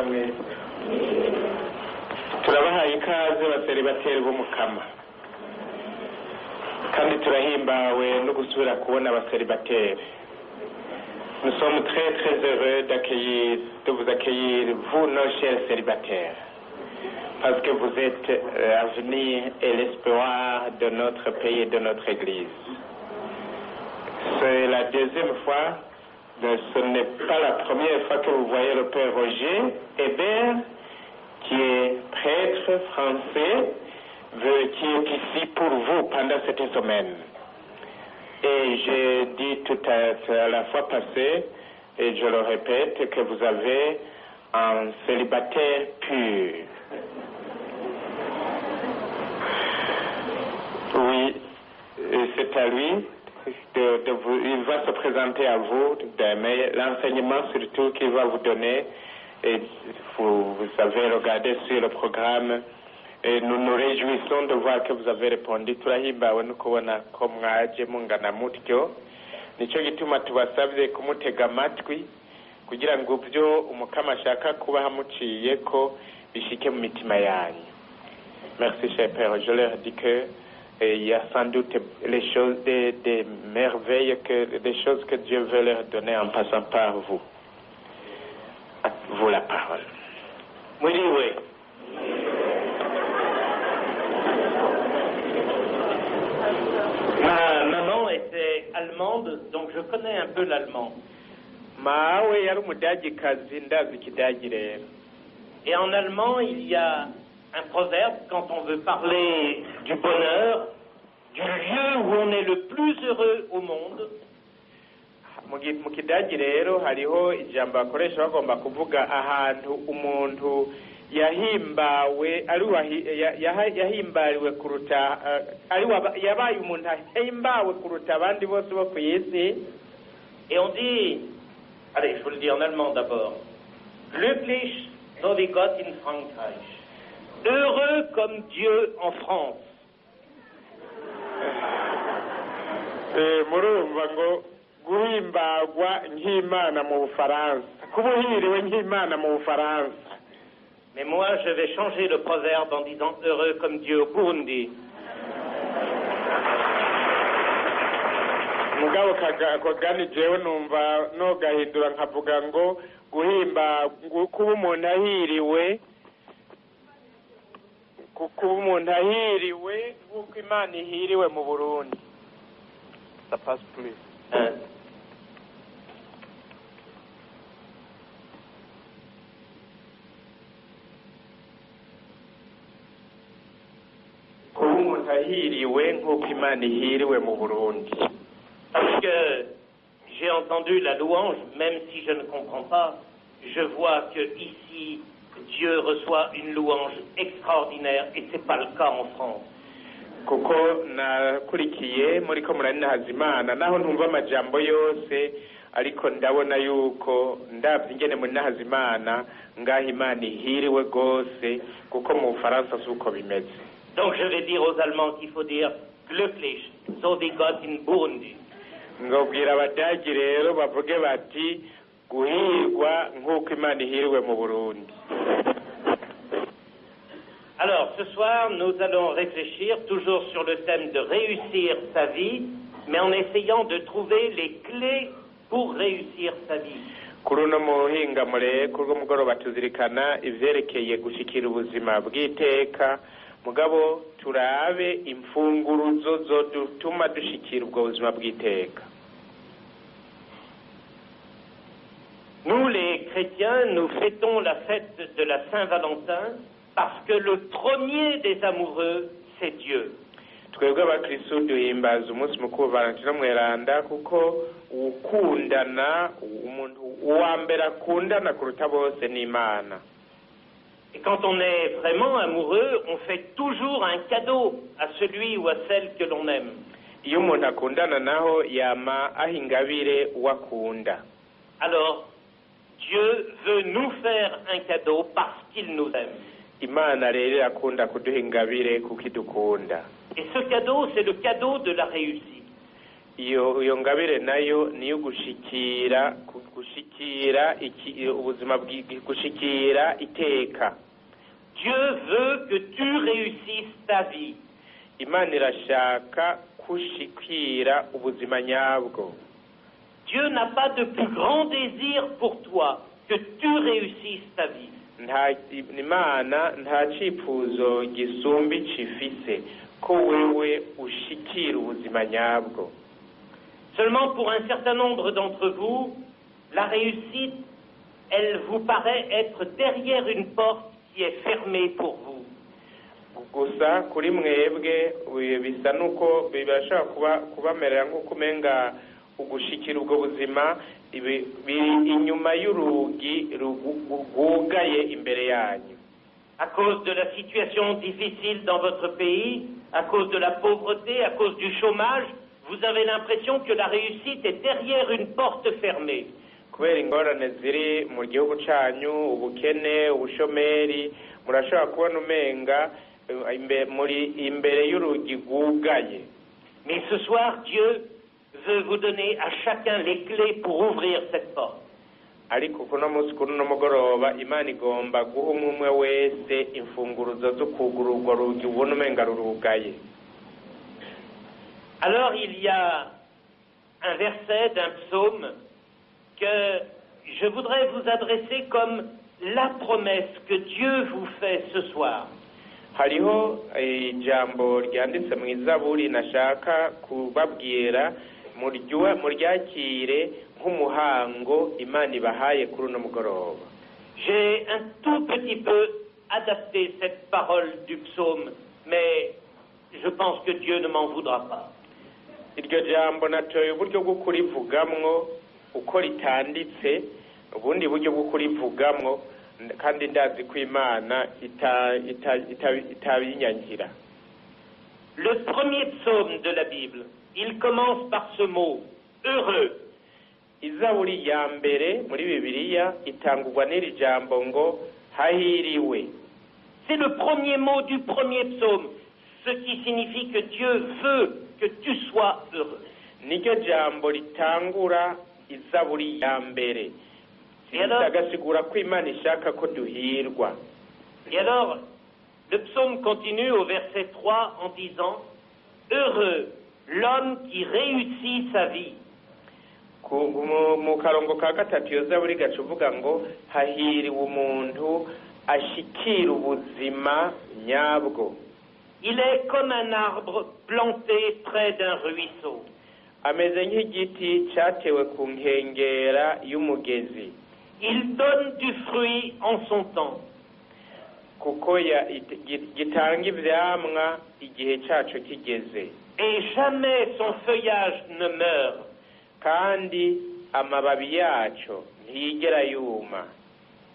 mwese turabahaye ikaze baseribateri b'umukama kandi turahimbawe no gusubira kubona abaseribateri. Nous sommes très très heureux de vous accueillir, vous nos chers célibataires, parce que vous êtes l'avenir et l'espoir de notre pays et de notre Église. C'est la deuxième fois, mais ce n'est pas la première fois que vous voyez le Père Roger Hébert, qui est prêtre français, qui est ici pour vous pendant cette semaine. Et j'ai dit tout à la fois passée, et je le répète, que vous avez un célibataire pur. Oui, c'est à lui. Il va se présenter à vous, mais l'enseignement surtout qu'il va vous donner, et vous avez regardé sur le programme, et nous nous réjouissons de voir que vous avez répondu. Turahimbawe no kubona ko mwaje mungana mutyo, nico gituma tubasabye kumutega amatwi kugira ngo byo umukama ashaka kuba hamuciye ko bishike mu mitima yanyu. Merci cher Père, je leur dis que il y a sans doute les choses, des merveilles, des choses que Dieu veut leur donner en passant par vous. À vous la parole. Oui. Ma maman était allemande, donc je connais un peu l'allemand. Et en allemand, il y a un proverbe quand on veut parler du bonheur, du lieu où on est le plus heureux au monde. Mu kidagi rero hariho ijambo bakoresha bagomba kuvuga ahantu umuntu yahimbawe yahimbariwe kuruta yabaye umuntu ahimbawe kuruta abandi bose bo ku isi. Et on dit, allez, je vous le dis en allemand d'abord, glücklich so wie Gott in Frankreich, heureux comme Dieu en France. Murumva ngo guhimbagwa nk'Imana mu Bufaransa, kubuhiriwe nk'Imana mu Bufaransa. Mais moi, je vais changer le proverbe en disant heureux comme Dieu au Burundi. Mugabo kagani jewe numva no gahindura nkavuga ngo guhimba kuba umuntu ahiriwe nk'uko Imana ihiriwe mu Burundi. Ça passe plus. Parce que j'ai entendu la louange, même si je ne comprends pas, je vois que ici Dieu reçoit une louange extraordinaire et c'est pas le cas en France. Kuko nakurikiye muri ko muranahaza Imana naho ntumva amajambo yose ariko ndabona yuko ndavye ingene muranahaza Imana ngaho Imana ihiriwe gose kuko mu Bufaransa suko bimeze. Donc je vais dire aux Allemands qu'il faut dire glücklich so wie Gott in Burundi. Ngobwira abadagi rero bavuge bati guhirwa nk'uko Imana ihiriwe mu Burundi. Alors, ce soir, nous allons réfléchir toujours sur le thème de réussir sa vie, mais en essayant de trouver les clés pour réussir sa vie. Kuri uno muhingamure kuri mugoroba tuzirikana ivyerekeye gushikira ubuzima bw'iteka, mugabo turabe imfunguruzo zodutuma dushikira ubwo buzima bw'iteka. Nous, les chrétiens, nous fêtons la fête de la Saint-Valentin parce que le premier des amoureux, c'est Dieu. Twebwe abakristo duhimbaza umunsi mukuru Valentino mweranda kuko ukundana umuntu uwa mbere akundana kuruta bose ni Imana. Et quand on est vraiment amoureux, on fait toujours un cadeau à celui ou à celle que l'on aime. Iyo umuntu akundana naho yama ahingabire uwakunda. Alors, Dieu veut nous faire un cadeau parce qu'il nous aime. Imana rero irakunda kuduha ingabire kuko idukunda. Et ce cadeau, c'est le cadeau de la réussite. iyo ngabire nayo niyo gushikira ubuzima gushikira iteka. Dieu veut que tu réussisses ta vie. Imana irashaka kushikira ubuzima nyabwo. Dieu n'a pas de plus grand désir pour toi que tu réussisses ta vie. Imana nta cyifuzo gisumba cifise ko wewe ushikira ubuzima nyabwo. Seulement pour un certain nombre d'entre vous, la réussite, elle vous paraît être derrière une porte qui est fermée pour vous. Gusa kuri mwebwe bisa nuko bibashaka kubamerera nk'uko umenga ugushikira ubwo buzima biri inyuma y'urugi rwugaye imbere yanyu. À cause de la situation difficile dans votre pays, à cause de la pauvreté, à cause du chômage, vous avez l'impression que la réussite est derrière une porte fermée. Kubera ingorane ziri mu gihugu cyanyu, ubukene, ubushomeri, murashobora kubona umenga muri imbere y'urugi rwugaye. Mais ce soir, Dieu veut vous donner à chacun les clés pour ouvrir cette porte. Ariko kuno munsi kuno mugoroba Imana igomba guha umwe wese imfunguruzo zo kugura urwo rugi ubona umenga rurugaye. Alors il y a un verset d'un psaume que je voudrais vous adresser comme la promesse que Dieu vous fait ce soir. Hariho ijambo ryanditse mu Izaburi nashaka kubabwira muryakire nk'umuhango Imana ibahaye kuri uno mugoroba. J'ai un tout petit peu adapté cette parole du psaume, mais je pense que Dieu ne m'en voudra pas. Iryo jambo natoye uburyo bwo kurivugamwo uko ritanditse, ubundi buryo bwo kurivugamwo kandi ndazi ko Imana itabinyangira. Le premier psaume de la Bible, il commence par ce mot, heureux. Izaburi ya mbere muri Bibiliya itangurwa n'iri jambo ngo hahiriwe. C'est le premier mot du premier psaume, ce qui signifie que Dieu veut que tu sois heureux. Niryo jambo ritangura Izaburi ya mbere. Agasigura ko Imana ishaka ko duhirwa. Et alors, le psaume continue au verset 3 en disant, heureux l'homme qui réussit sa vie. Mu karongo ka gatatu iyo Zaburi gacuvuga ngo hahiriwe umuntu ashikira ubuzima nyabwo. Il est comme un arbre planté près d'un ruisseau. Ameze nk'igiti cyatewe ku nkengera y'umugezi. Il donne du fruit en son temps. Kuko gitanga ivyamwa igihe cyaco kigeze. Et jamais son feuillage ne meurt. Kandi amababi yaco ntiyigera yuma.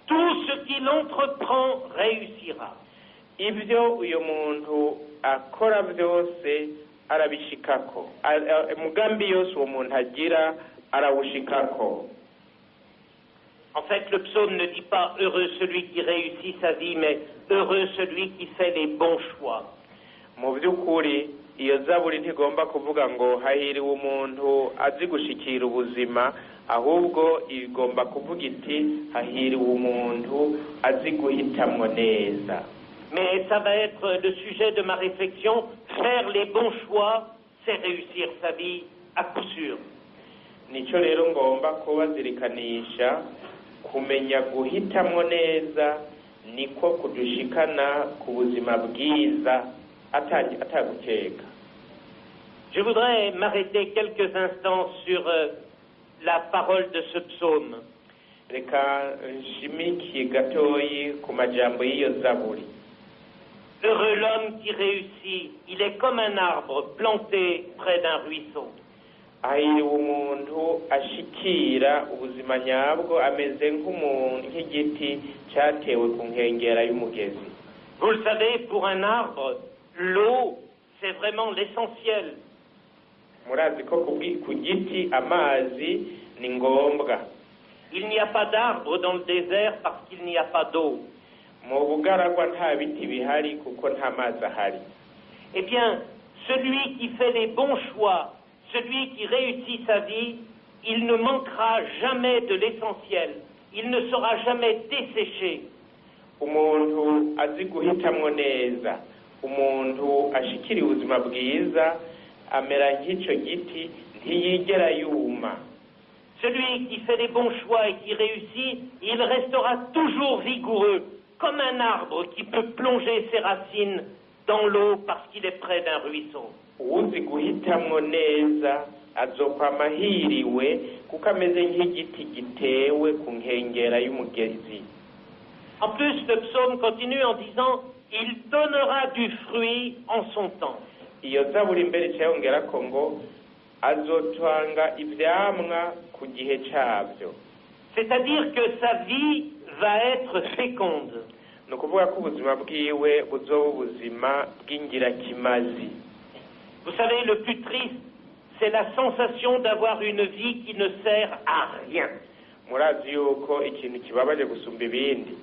Tout ce qu'il entreprend réussira. Ibyo uyo muntu akora byose arabishikako. Umugambi yose uwo muntu agira arawushikako. En fait, le psaume ne dit pas heureux celui qui réussit sa vie, mais heureux celui qui fait les bons choix. Mu by'ukuri iyo Zaburi ntigomba kuvuga ngo hahiriwe umuntu azi gushikira ubuzima, ahubwo igomba kuvuga iti hahiriwe umuntu azi guhitamwo neza. Mais ça va être le sujet de ma réflexion. Faire les bons choix, c'est réussir sa vie à coup sûr. Nico rero ngomba kubazirikanisha kumenya guhitamwo neza niko kudushikana ku buzima bwiza atagukeka. Je voudrais m'arrêter quelques instants sur la parole de ce psaume. Reka nshimikiye gatoyi ku majambo y'iyo Zaburi. Heureux l'homme qui réussit, il est comme un arbre planté près d'un ruisseau. Hahiriwe umuntu ashikira ubuzima nyabwo ameze nk'igiti cyatewe ku nkengera y'umugezi. Vous le savez, pour un arbre, l'eau, c'est vraiment l'essentiel. Murazi ko ku giti amazi ni ngombwa. Il n'y a pas d'arbre dans le désert parce qu'il n'y a pas d'eau. Mu bugaragwa nta biti bihari kuko nta mazi ahari. Eh bien, celui qui fait les bons choix, celui qui réussit sa vie, il ne manquera jamais de l'essentiel, il ne sera jamais desséché. Umuntu azi guhitamwo neza, umuntu ashikira ubuzima bwiza, amera nk'icyo giti ntiyigera yuma. Celui qui fait les bons choix et qui réussit, il restera toujours vigoureux, comme un arbre qui peut plonger ses racines dans l'eau parce qu'il est près d'un ruisseau. Uzi guhitamwo neza azokwama ahiriwe kuko ameze nk'igiti gitewe ku nkengera y'umugezi. En plus, le psaume continue en disant « Il donnera du fruit en son temps ». Iyo zaburi imbere cyayongerako ngo azotwanga ivyamwa ku gihe cyabyo. C'est-à-dire que sa vie va être féconde. Ni ukuvuga ko ubuzima bwiwe buzoba ubuzima bw'ingirakimazi. Vous savez, le plus triste, c'est la sensation d'avoir une vie qui ne sert à rien. Murazi yuko ikintu kibabaje gusumba ibindi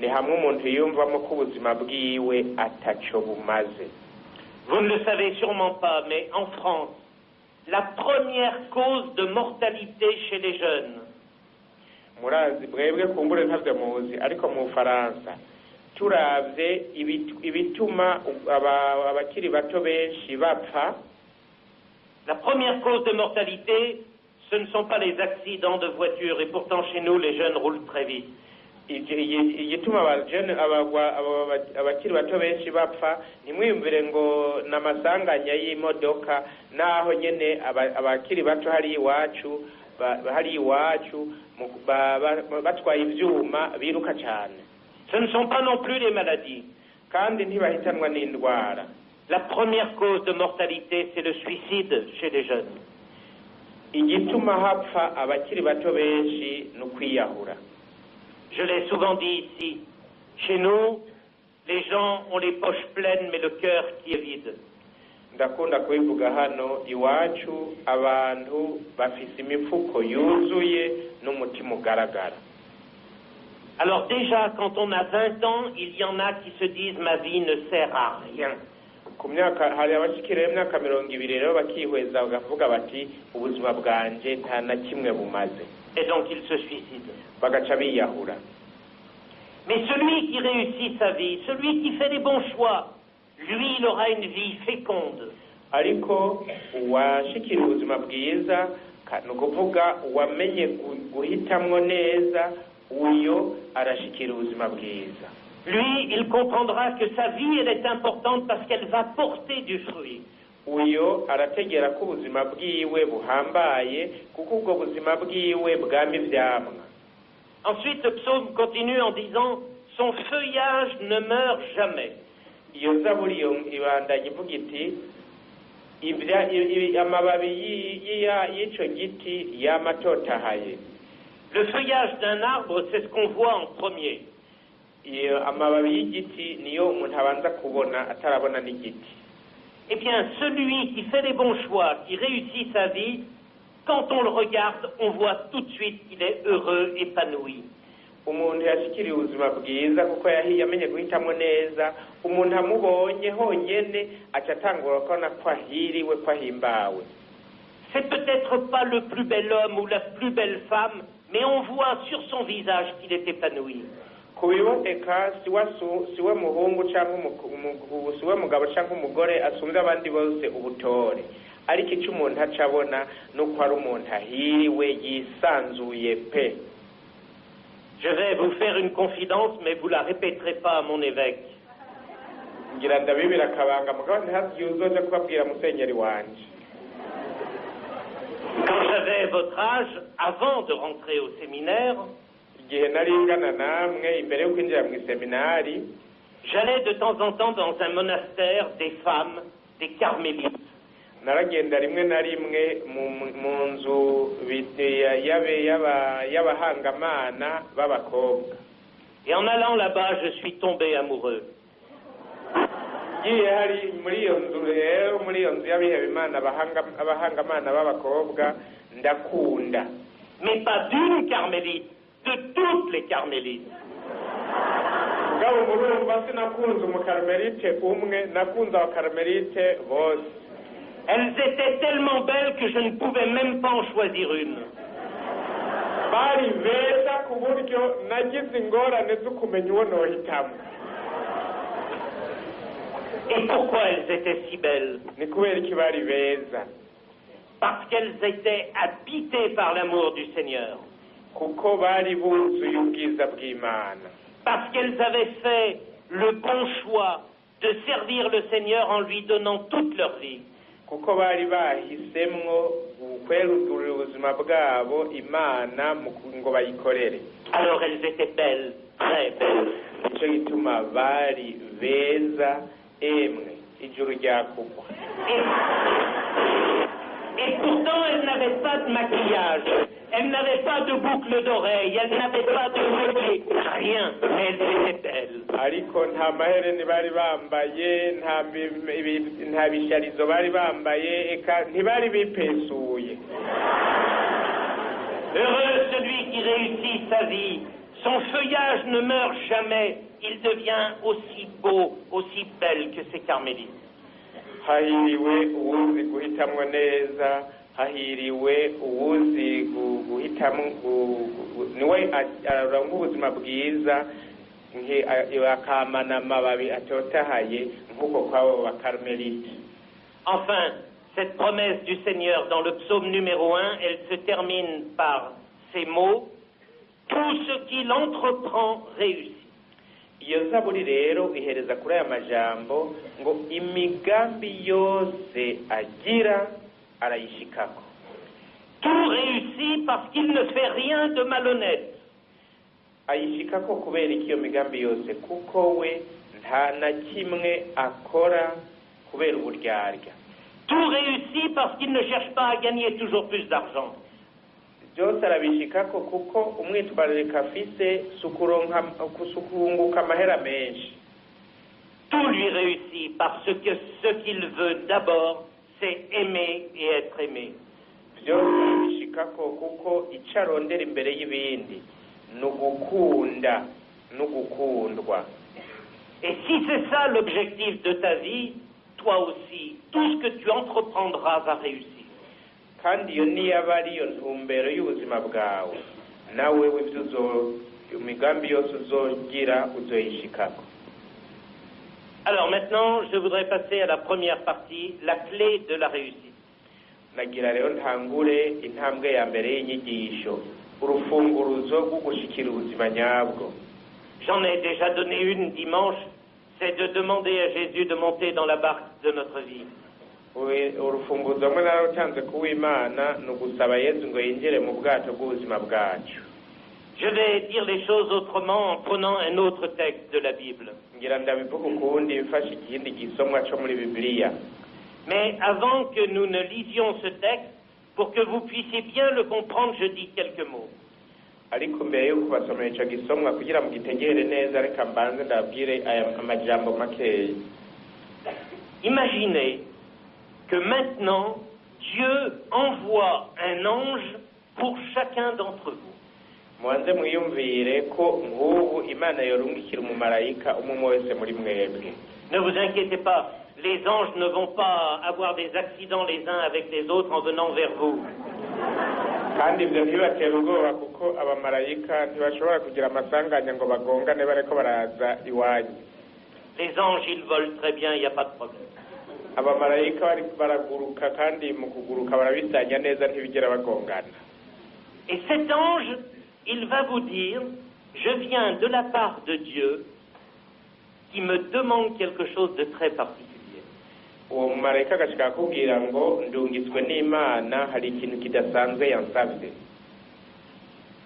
ni hamwe umuntu yiyumvamo ko ubuzima bwiwe ataco bumaze. Vous ne le savez sûrement pas, mais en France, la première cause de mortalité chez les jeunes, murazi bwebwe kumbure ntavyo muzi ariko mu Faransa turavye ibituma abakiri bato benshi bapfa. La première cause de mortalité, ce ne sont pas les accidents de voiture, et pourtant chez nous, les jeunes roulent très vite. igituma abakiri bato benshi bapfa ntimwiyumvire ngo n'amasanganya y'imodoka naho nyene abakiri bato hari iwacu batwaye ivyuma biruka cyane. Ce ne sont pas non plus les maladies. Kandi ntibahitanwa n'indwara. La première cause de mortalité, c'est le suicide chez les jeunes. Igituma hapfa abakiri bato benshi no kwiyahura. Je l'ai souvent dit ici, chez nous, les gens ont les poches pleines mais le cœur qui est vide. Ndakunda kubivuga hano iwacu abantu bafise imifuko yuzuye n'umutima ugaragara. Alors déjà, quand on a 20 ans, il y en a qui se disent « ma vie ne sert à rien ». Ku myaka hari abashikira imyaka 20 rero bakihweza bagavuga bati ubuzima bwanje nta na kimwe bumaze. Et donc ils se suicident. Bagaca biyahura. Mais celui qui réussit sa vie, celui qui fait les bons choix, lui, il aura une vie féconde. Ariko uwashikira ubuzima bwiza ni ukuvuga uwamenye guhitamwo neza uyo arashikira ubuzima bwiza. Lui, il comprendra que sa vie, elle est importante parce qu'elle va porter du fruit. Uyo arategera ko ubuzima bwiwe buhambaye kuko ubwo buzima bwiwe bwami ivyamwa. Ensuite, le psaume continue en disant « Son feuillage ne meurt jamais ». Iyo zaburi ibandanya ivuga iti amababi y'ico giti yamatotahaye. Le feuillage d'un arbre, c'est ce qu'on voit en premier. Amababi y'igiti niyo umuntu abanza kubona atarabona n'igiti. Eh bien, celui qui fait les bons choix, qui réussit sa vie, quand on le regarde, on voit tout de suite qu'il est heureux, épanoui. Umuntu yashikiriye ubuzima bwiza kuko yamenye guhitamo neza, umuntu amubonye honyene acatangura kubona ko ahiriwe, ko ahimbawe. C'est peut-être pas le plus bel homme ou la plus belle femme, mais on voit sur son visage qu'il est épanoui. Kubiboneka siwe muhungu canke siwe mugabo canke umugore asumvye abandi bose ubutore, ariko icyo umuntu acabona nuko ari umuntu ahiriwe yisanzuye pe. Je vais vous faire une confidence, mais vous la répéterez pas à mon évêque. Ngira ndabibira akabanga mugabo ntihagiye uzoja kubabwira musenyeri wanje. Quand j'avais votre âge, avant de rentrer au séminaire, j'allais de temps en temps dans un monastère des femmes, des carmélites. naragenda rimwe na rimwe mu nzu y'abahangamana b'abakobwa. Et en allant là-bas, je suis tombé amoureux. Ngiye hari muri iyo nzu rero, muri iyo nzu y'abihebeye Imana abahangamana b'abakobwa ndakunda. Mais pas d'une carmélite, de toutes les carmélites. Ngabo murumva sinakunze umukarmelite umwe, nakunze abakarmelite bose. Elles étaient tellement belles que je ne pouvais même pas en choisir une. bari beza ku buryo nagize ingorane zo kumenya uwo nohitamo. Et pourquoi elles étaient si belles? Ni kubera iki bari beza? Parce qu'elles étaient habitées par l'amour du Seigneur. Kuko bari buzuye ubwiza bw'Imana. Parce qu'elles avaient fait le bon choix de servir le Seigneur en lui donnant toute leur vie. Kuko bari bahisemwo kwerugurira ubuzima bwabo Imana ngo bayikorere. Alors elles étaient belles, très belles. Nicyo gituma bari beza emwe ijuru ryakugwa. Et pourtant elles n'avaient pas de maquillage, elles n'avaient pas de boucle d'oreille, elles n'avaient pas de collier, rien, mais elles étaient belles. Ariko nta mahereni bari bambaye, nta bisharizo bari bambaye, eka ntibari bipesuye. Heureux celui qui réussit sa vie, son feuillage ne meurt jamais, il devient aussi beau, aussi belle que ces carmélites. Hahiriwe uwuzi guhitamwo neza, hahiriwe uwuzi guhitamwo, niwe arangwa ubuzima bwiza, akamana amababi atotahaye nk'uko kwabo bakarmelite. Enfin, cette promesse du Seigneur dans le psaume numéro 1, elle se termine par ces mots: tout ce qu'il entreprend réussit. Iyo zaburi rero ihereza kuri aya majambo ngo imigambi yose agira arayishikako. Tout réussit parce qu'il ne fait rien de malhonnête. Ayishikako kubera iyo migambi yose kuko we nta na kimwe akora kubera uburyarya. Tout réussit parce qu'il ne cherche pas à gagner toujours plus d'argent. Byose arabishikako kuko umwitwararika afise sukurunguka amahera menshi. Tout lui réussit parce que ce qu'il veut d'abord, c'est aimer et être aimé. Byose arabishikako kuko icyo arondera imbere y'ibindi ni ugukunda no gukundwa. Et si c'est ça l'objectif de ta vie, toi aussi, tout ce que tu entreprendras va réussir. Kandi iyo niyaba ariyo ntumbero y'ubuzima bwawe, nawe imigambi yose uzogira uzoyishikako. Alors maintenant, je voudrais passer à la première partie, la clé de la réussite. Nagira rero ntangure intambwe ya mbere y'inyigisho, urufunguruzo rwo gushikira ubuzima nyabwo. J'en ai déjà donné une dimanche, c'est de demander à Jésus de monter dans la barque de notre vie. Urufunguzo rumwe narutanze kuw'Imana ni ugusaba Yesu ngo yinjire mu bwato bw'ubuzima bwacu. Je vais dire les choses autrement en prenant un autre texte de la Bible. Ngira ndabivuga ukundi mfashe ikindi gisomwa cyo muri Bibiliya. Mais avant que nous ne lisions ce texte, pour que vous puissiez bien le comprendre, je dis quelques mots. Ariko mbere yo kubasomera icyo gisomwa kugira ngo gitegere neza, reka mbanze ndabwire aya amajambo makeya. Imaginez que maintenant, Dieu envoie un ange pour chacun d'entre vous. Mwanze mwiyumvire ko nk'ubu Imana yorungikira umumarayika umwe wese muri mwebwe. Ne vous inquiétez pas, les anges ne vont pas avoir des accidents les uns avec les autres en venant vers vous. Kandi ibyo ntibibatera ubwoba kuko abamarayika ntibashobora kugira amasanganya ngo bagongane bariko baraza iwanyu. Les anges, ils volent très bien, il n'y a pas de problème. Abamarayika baraguruka kandi mu kuguruka barabisanya neza ntibigera bagongana. Et cet ange, il va vous dire: je viens de la part de Dieu qui me demande quelque chose de très particulier. Uwo mumarayika agashika akubwira ngo ndungitswe n'Imana, hari ikintu kidasanzwe yansabye.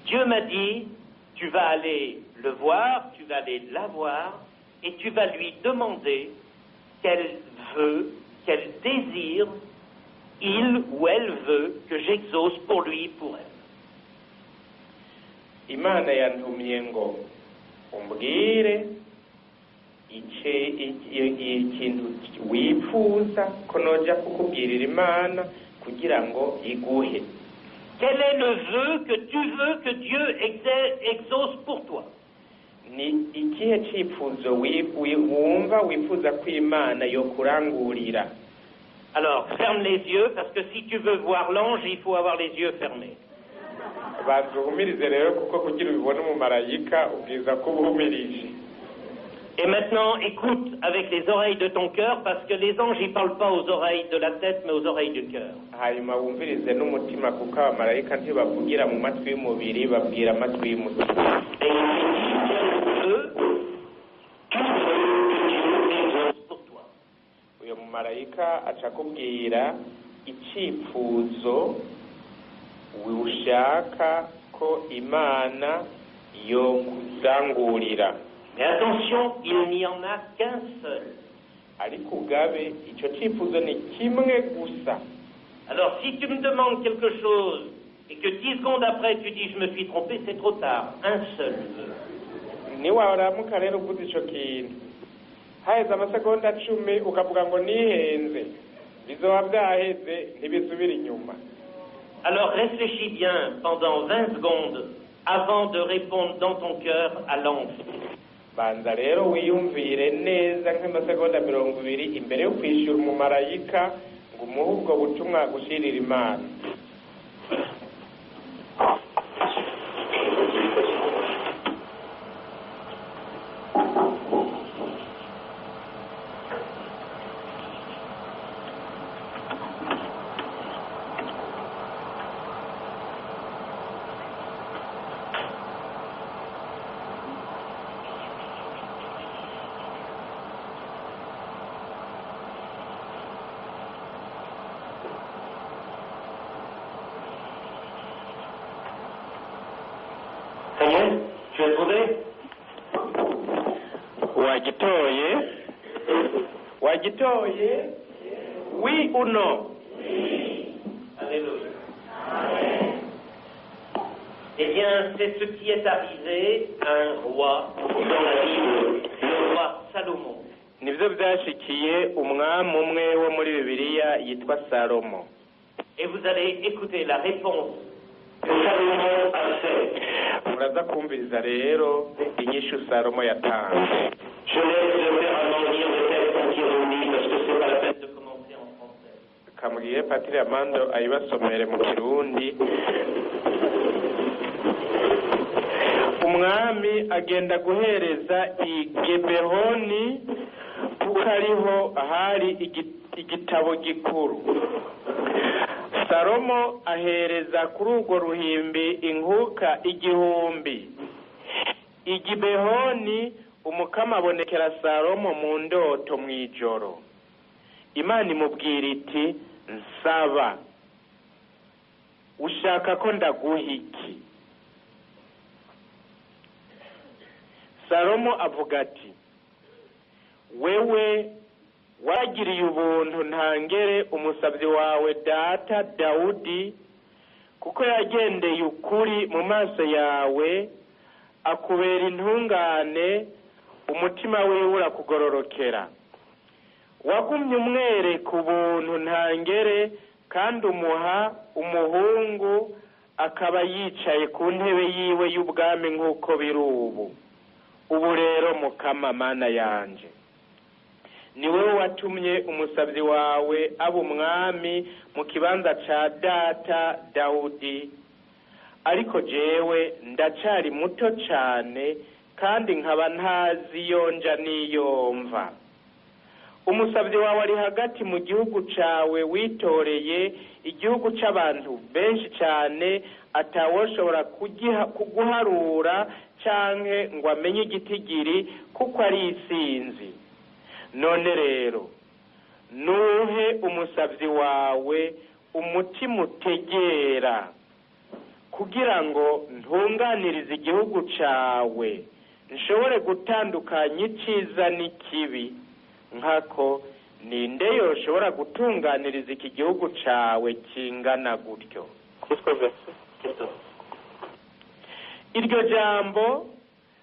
Dieu m'a dit: tu vas aller le voir, tu vas aller la voir, et tu vas lui demander qu'elle veut, qu'elle désire, il ou elle veut que j'exauce pour lui, pour elle. Imana yantumye ngo umbwire ikintu wifuza ko noja kukubwirira Imana kugira ngo iguhe. Quel est le vœu que tu veux que Dieu exauce pour toi? Ni ikihe cyifuzo wumva wifuza ko Imana yo kurangurira? Alors, ferme les yeux, parce que si tu veux voir l'ange, il faut avoir les yeux fermés. banza uhumirize rero kuko kugira ubibone umumarayika ubwiza ko ubuhumirije. Et maintenant, écoute avec les oreilles de ton cœur, parce que les anges, ils parlent pas aux oreilles de la tête, mais aux oreilles du cœur. hanyuma wumvirize n'umutima kuko abamarayika ntibavugira mu matwi y'umubiri babwira amatwi y'umutima. Et eux, pour toi. uyu mumarayika aca akubwira icyifuzo ushaka ko Imana yo kuzangurira. Mais attention, il n'y en a qu'un seul. ariko ugabe icyo cyifuzo ni kimwe gusa. Alors si tu me demandes quelque chose et que 10 secondes après tu dis je me suis trompé, c'est trop tard. Un seul vœu. niwaramuka rero uvuze icyo kintu haheze amasegonda 10 ukavuga ngo nihenze bizoba byaheze ntibisubira inyuma. Alors réfléchis bien pendant 20 secondes avant de répondre dans ton cœur à l'ange. banza rero wiyumvire neza nk'amasegonda 20 imbere yo kwishyura umumarayika ngo umuhe ubwo butumwa gushyirira Imana. Ça y est, tu as trouvé? wagitoye oui ou non? Alléluia. Eh bien, c'est ce qui est arrivé à un roi dans la Bible, le roi Salomon. nibyo byashikiye umwami umwe wo muri Bibiliya yitwa Salomo. Et vous allez écouter la réponse que Salomon a faite. muraza kumviriza rero inyishu Salomo yatanze. Je laisse le père Armand lire le texte en ironie parce que c'est pas la peine de commencer en français. kamubwiye Patiri Amando ayibasomere mu Kirundi. umwami agenda guhereza i Gebehoni kuko ariho ahari igitabo gikuru. Salomo ahereza kuri urwo ruhimbi inkuka 1000. i Gibehoni umukama abonekera Salomo mu ndoto mu ijoro. Imana imubwira iti nsaba, ushaka ko ndaguha iki? Salomo avuga ati wewe wagiriye ubuntu ntangere umusabyi wawe data Dawudi kuko yagendeye ukuri mu maso yawe akubera intungane umutima wiwe urakugororokera. wagumye umwereka ubuntu ntangere kandi umuha umuhungu akaba yicaye ku ntebe yiwe y'ubwami nk'uko biri ubu. ubu rero mukama mana yanje ni wowe watumye umusabyi wawe aba umwami mu kibanza ca data Dawudi, ariko jewe ndacari muto cane kandi nkaba ntazi iyo nja n'iyo mva. umusabyi wawe ari hagati mu gihugu cawe witoreye, igihugu c'abantu benshi cane atawoshobora kuguharura canke ngo amenye igitigiri kuko ari isinzi. none rero nuhe umusabyi wawe umutima utegera kugira ngo ntunganirize igihugu cawe, nshobore gutandukanya iciza n'ikibi. nkako ninde yoshobora gutunganiriza iki gihugu cawe kingana gutyo? iryo jambo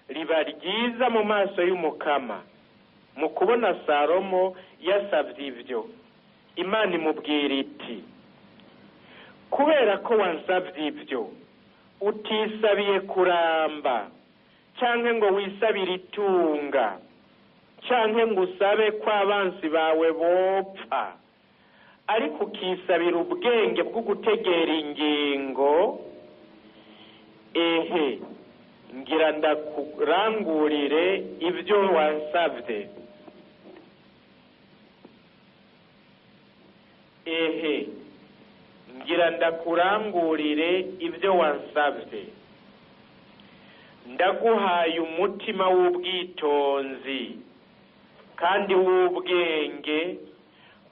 riba ryiza mu maso y'umukama. mu kubona Salomo yasavye ivyo, Imana imubwira iti kubera ko wansavye ivyo utisabiye kuramba canke ngo wisabire itunga canke ngo usabe ko abansi bawe bopfa, ariko ukisabira ubwenge bwo gutegera ingingo, ehe ngira ndakurangurire ibyo wansabye. Ehe ngira ndakurangurire ibyo wansabye. Ndaguhaye umutima w'ubwitonzi kandi w'ubwenge,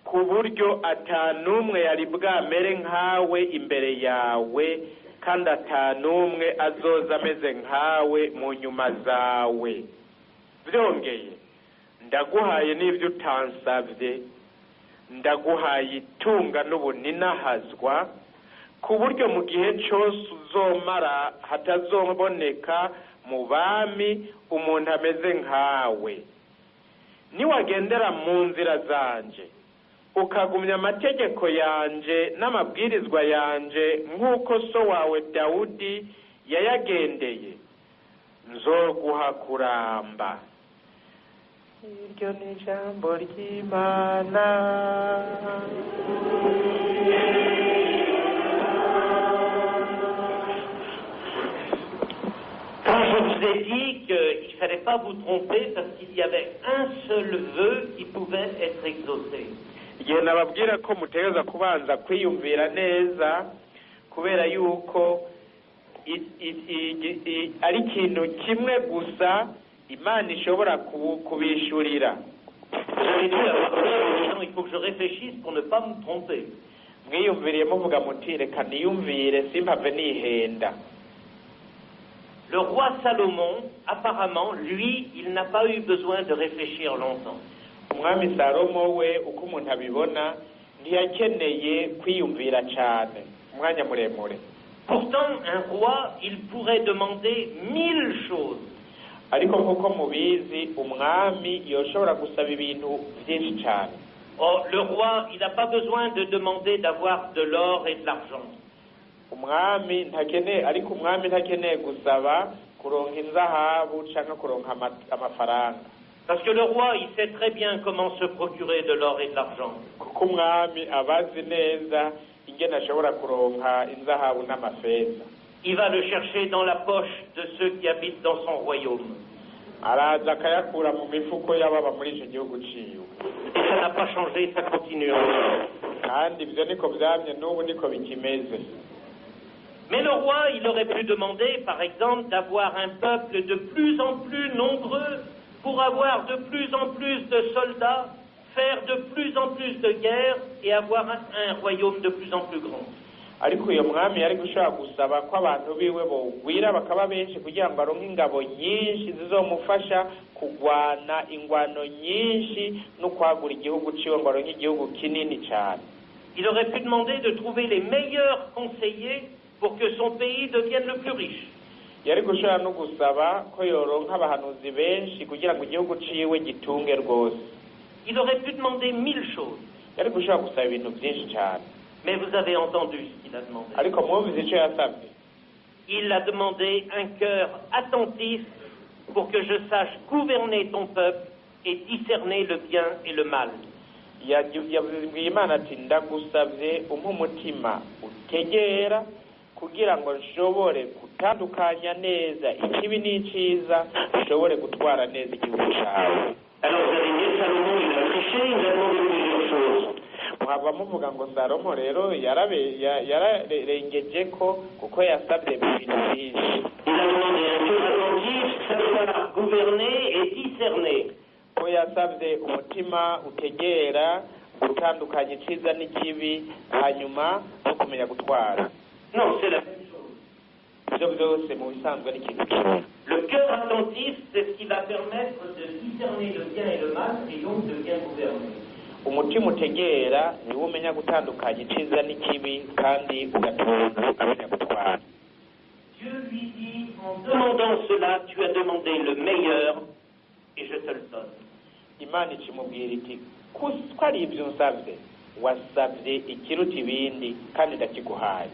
ku buryo atanumwe yari bwamere nkawe imbere yawe, kandi atanumwe azoza ameze nkawe mu nyuma zawe. Byongeye ndaguhaye n'ibyo utansabye, ndaguhaye itunga n'ubuninahazwa, ku buryo mu gihe cyose uzomara hatazoboneka mu bami umuntu ameze nkawe. Niwagendera mu nzira zanje, ukagumya amategeko yanje n'amabwirizwa yanje nk'uko so wawe Dawudi yayagendeye, nzoguha kuramba. Iryo ni ijambo ry'Imana. Quand je vous ai dit qu'il ne fallait pas vous tromper parce qu'il y avait un seul vœu qui pouvait être exaucé. Igihe nababwira ko mutegereza kubanza kwiyumvira neza, kubera yuko ari ikintu kimwe gusa Imana ishobora kubishurira. J'avais dit à votre père en disant il faut que je réfléchisse pour ne pas me tromper. Mwiyumviriye muvuga muti reka niyumvire simpave nihenda. Le roi Salomon, apparemment, lui, il n'a pas eu besoin de réfléchir longtemps. Umwami Salomo we uko umuntu abibona ntiyakeneye kwiyumvira cyane umwanya muremure. Pourtant, un roi, il pourrait demander 1000 choses. Ariko nk'uko mubizi umwami yoshobora gusaba ibintu byinshi cyane. Oh, le roi, il n'a pas besoin de demander d'avoir de l'or et de l'argent. Umwami ntakeneye, ariko umwami ntakeneye gusaba kuronka inzahabu cyangwa kuronka amafaranga. Parce que le roi, il sait très bien comment se procurer de l'or et de l'argent. Kuko umwami abazi neza ingene ashobora kuronka inzahabu n'amafeza. Il va le chercher dans la poche de ceux qui habitent dans son royaume. Araza akayakura mu mifuko y'ababa muri icyo gihugu ciwe. Et ça n'a pas changé, ça continue encore. Kandi ibyo niko byamye n'ubu niko bikimeze. Mais le roi, il aurait pu demander, par exemple, d'avoir un peuple de plus en plus nombreux pour avoir de plus en plus de soldats, faire de plus en plus de guerres et avoir un royaume de plus en plus grand. Ariko uyo mwami yari gushaka gusaba ko abantu biwe bogwira bakaba benshi kugira ngo aronke ingabo nyinshi zizomufasha kugwana ingwano nyinshi no kwagura igihugu ciwe ngo aronke igihugu kinini cyane. Il aurait pu demander de trouver les meilleurs conseillers pour que son pays devienne le plus riche. Yari gushaka no gusaba ko yoronka abahanuzi benshi kugira ngo igihugu ciwe gitunge rwose. Il aurait pu demander 1000 choses. Yari gushaka gusaba ibintu byinshi cyane. Mais vous avez entendu ce qu'il a demandé. Ariko mwumvise icyo yasabye. Il a demandé un cœur attentif pour que je sache gouverner ton peuple et discerner le bien et le mal. Yabwiye Imana ati ndagusabye umpe umutima utegera kugira ngo nshobore gutandukanya neza ikibi n'icyiza, nshobore gutwara neza igihugu cyawe. Alors vous avez dit Salomon, il a triché, il a demandé plusieurs choses. Mwaba muvuga ngo Salomo rero yararengeje ko kuko yasabye ibintu byinshi. Il a demandé un cœur attentif, savoir gouverner et discerner. Ko yasabye umutima utegera gutandukanya icyiza n'ikibi, hanyuma no kumenya gutwara. Non, c'est la même chose. Ibyo byose mu bisanzwe n'ikintu kimwe. Le cœur attentif, c'est ce qui va permettre de discerner le bien et le mal et donc de bien gouverner. Umutima utegera niwo umenya gutandukanya icyiza n'ikibi kandi ugatunga amenya gutwara. Dieu lui dit, en demandant cela, tu as demandé le meilleur et je te le donne. Imana ikimubwira iti ko ari ibyo nsabye wasabye ikiruta ibindi kandi ndakiguhaye.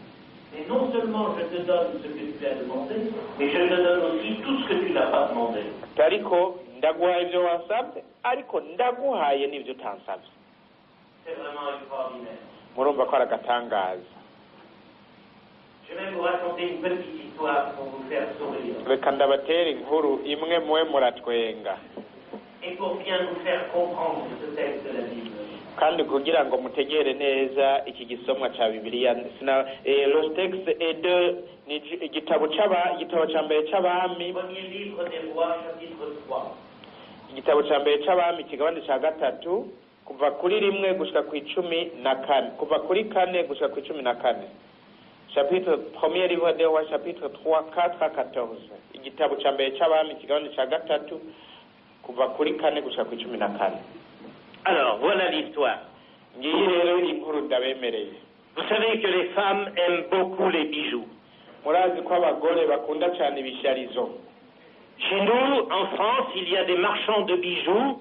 Et non seulement je te donne ce que tu as demandé, mais je te donne aussi tout ce que tu n'as pas demandé. Ariko ndaguhaye ibyo wasabye, ariko ndaguhaye n'ibyo utansabye. C'est vraiment extraordinaire. murumva ko ari agatangaza. Je vais vous raconter une petite histoire pour vous faire sourire. Reka ndabatera inkuru imwe muwe muratwenga, Et pour bien vous faire comprendre ce texte de la Bible. kandi kugira ngo mutegere neza iki gisomwa ca Bibiliya. Le texte est ni igitabo ca mbere c'abami, Premier livre des rois, chapitre 3. igitabo ca mbere c'abami kigabane ca gatatu kuva kuri rimwe gushika ku 14, kuva kuri 4 gushika ku 14. Chapitre premier livre des rois, chapitre 3, 4 à 14. Igitabo ca mbere c'abami kigabane ca gatatu kuva kuri 4 gushika ku 14. Alors, voilà l'histoire. Ngiyi rero inkuru ndabemereye. Vous savez que les femmes aiment beaucoup les bijoux. Murazi ko abagore bakunda cyane ibisharizo. Chez nous, en France, il y a des marchands de bijoux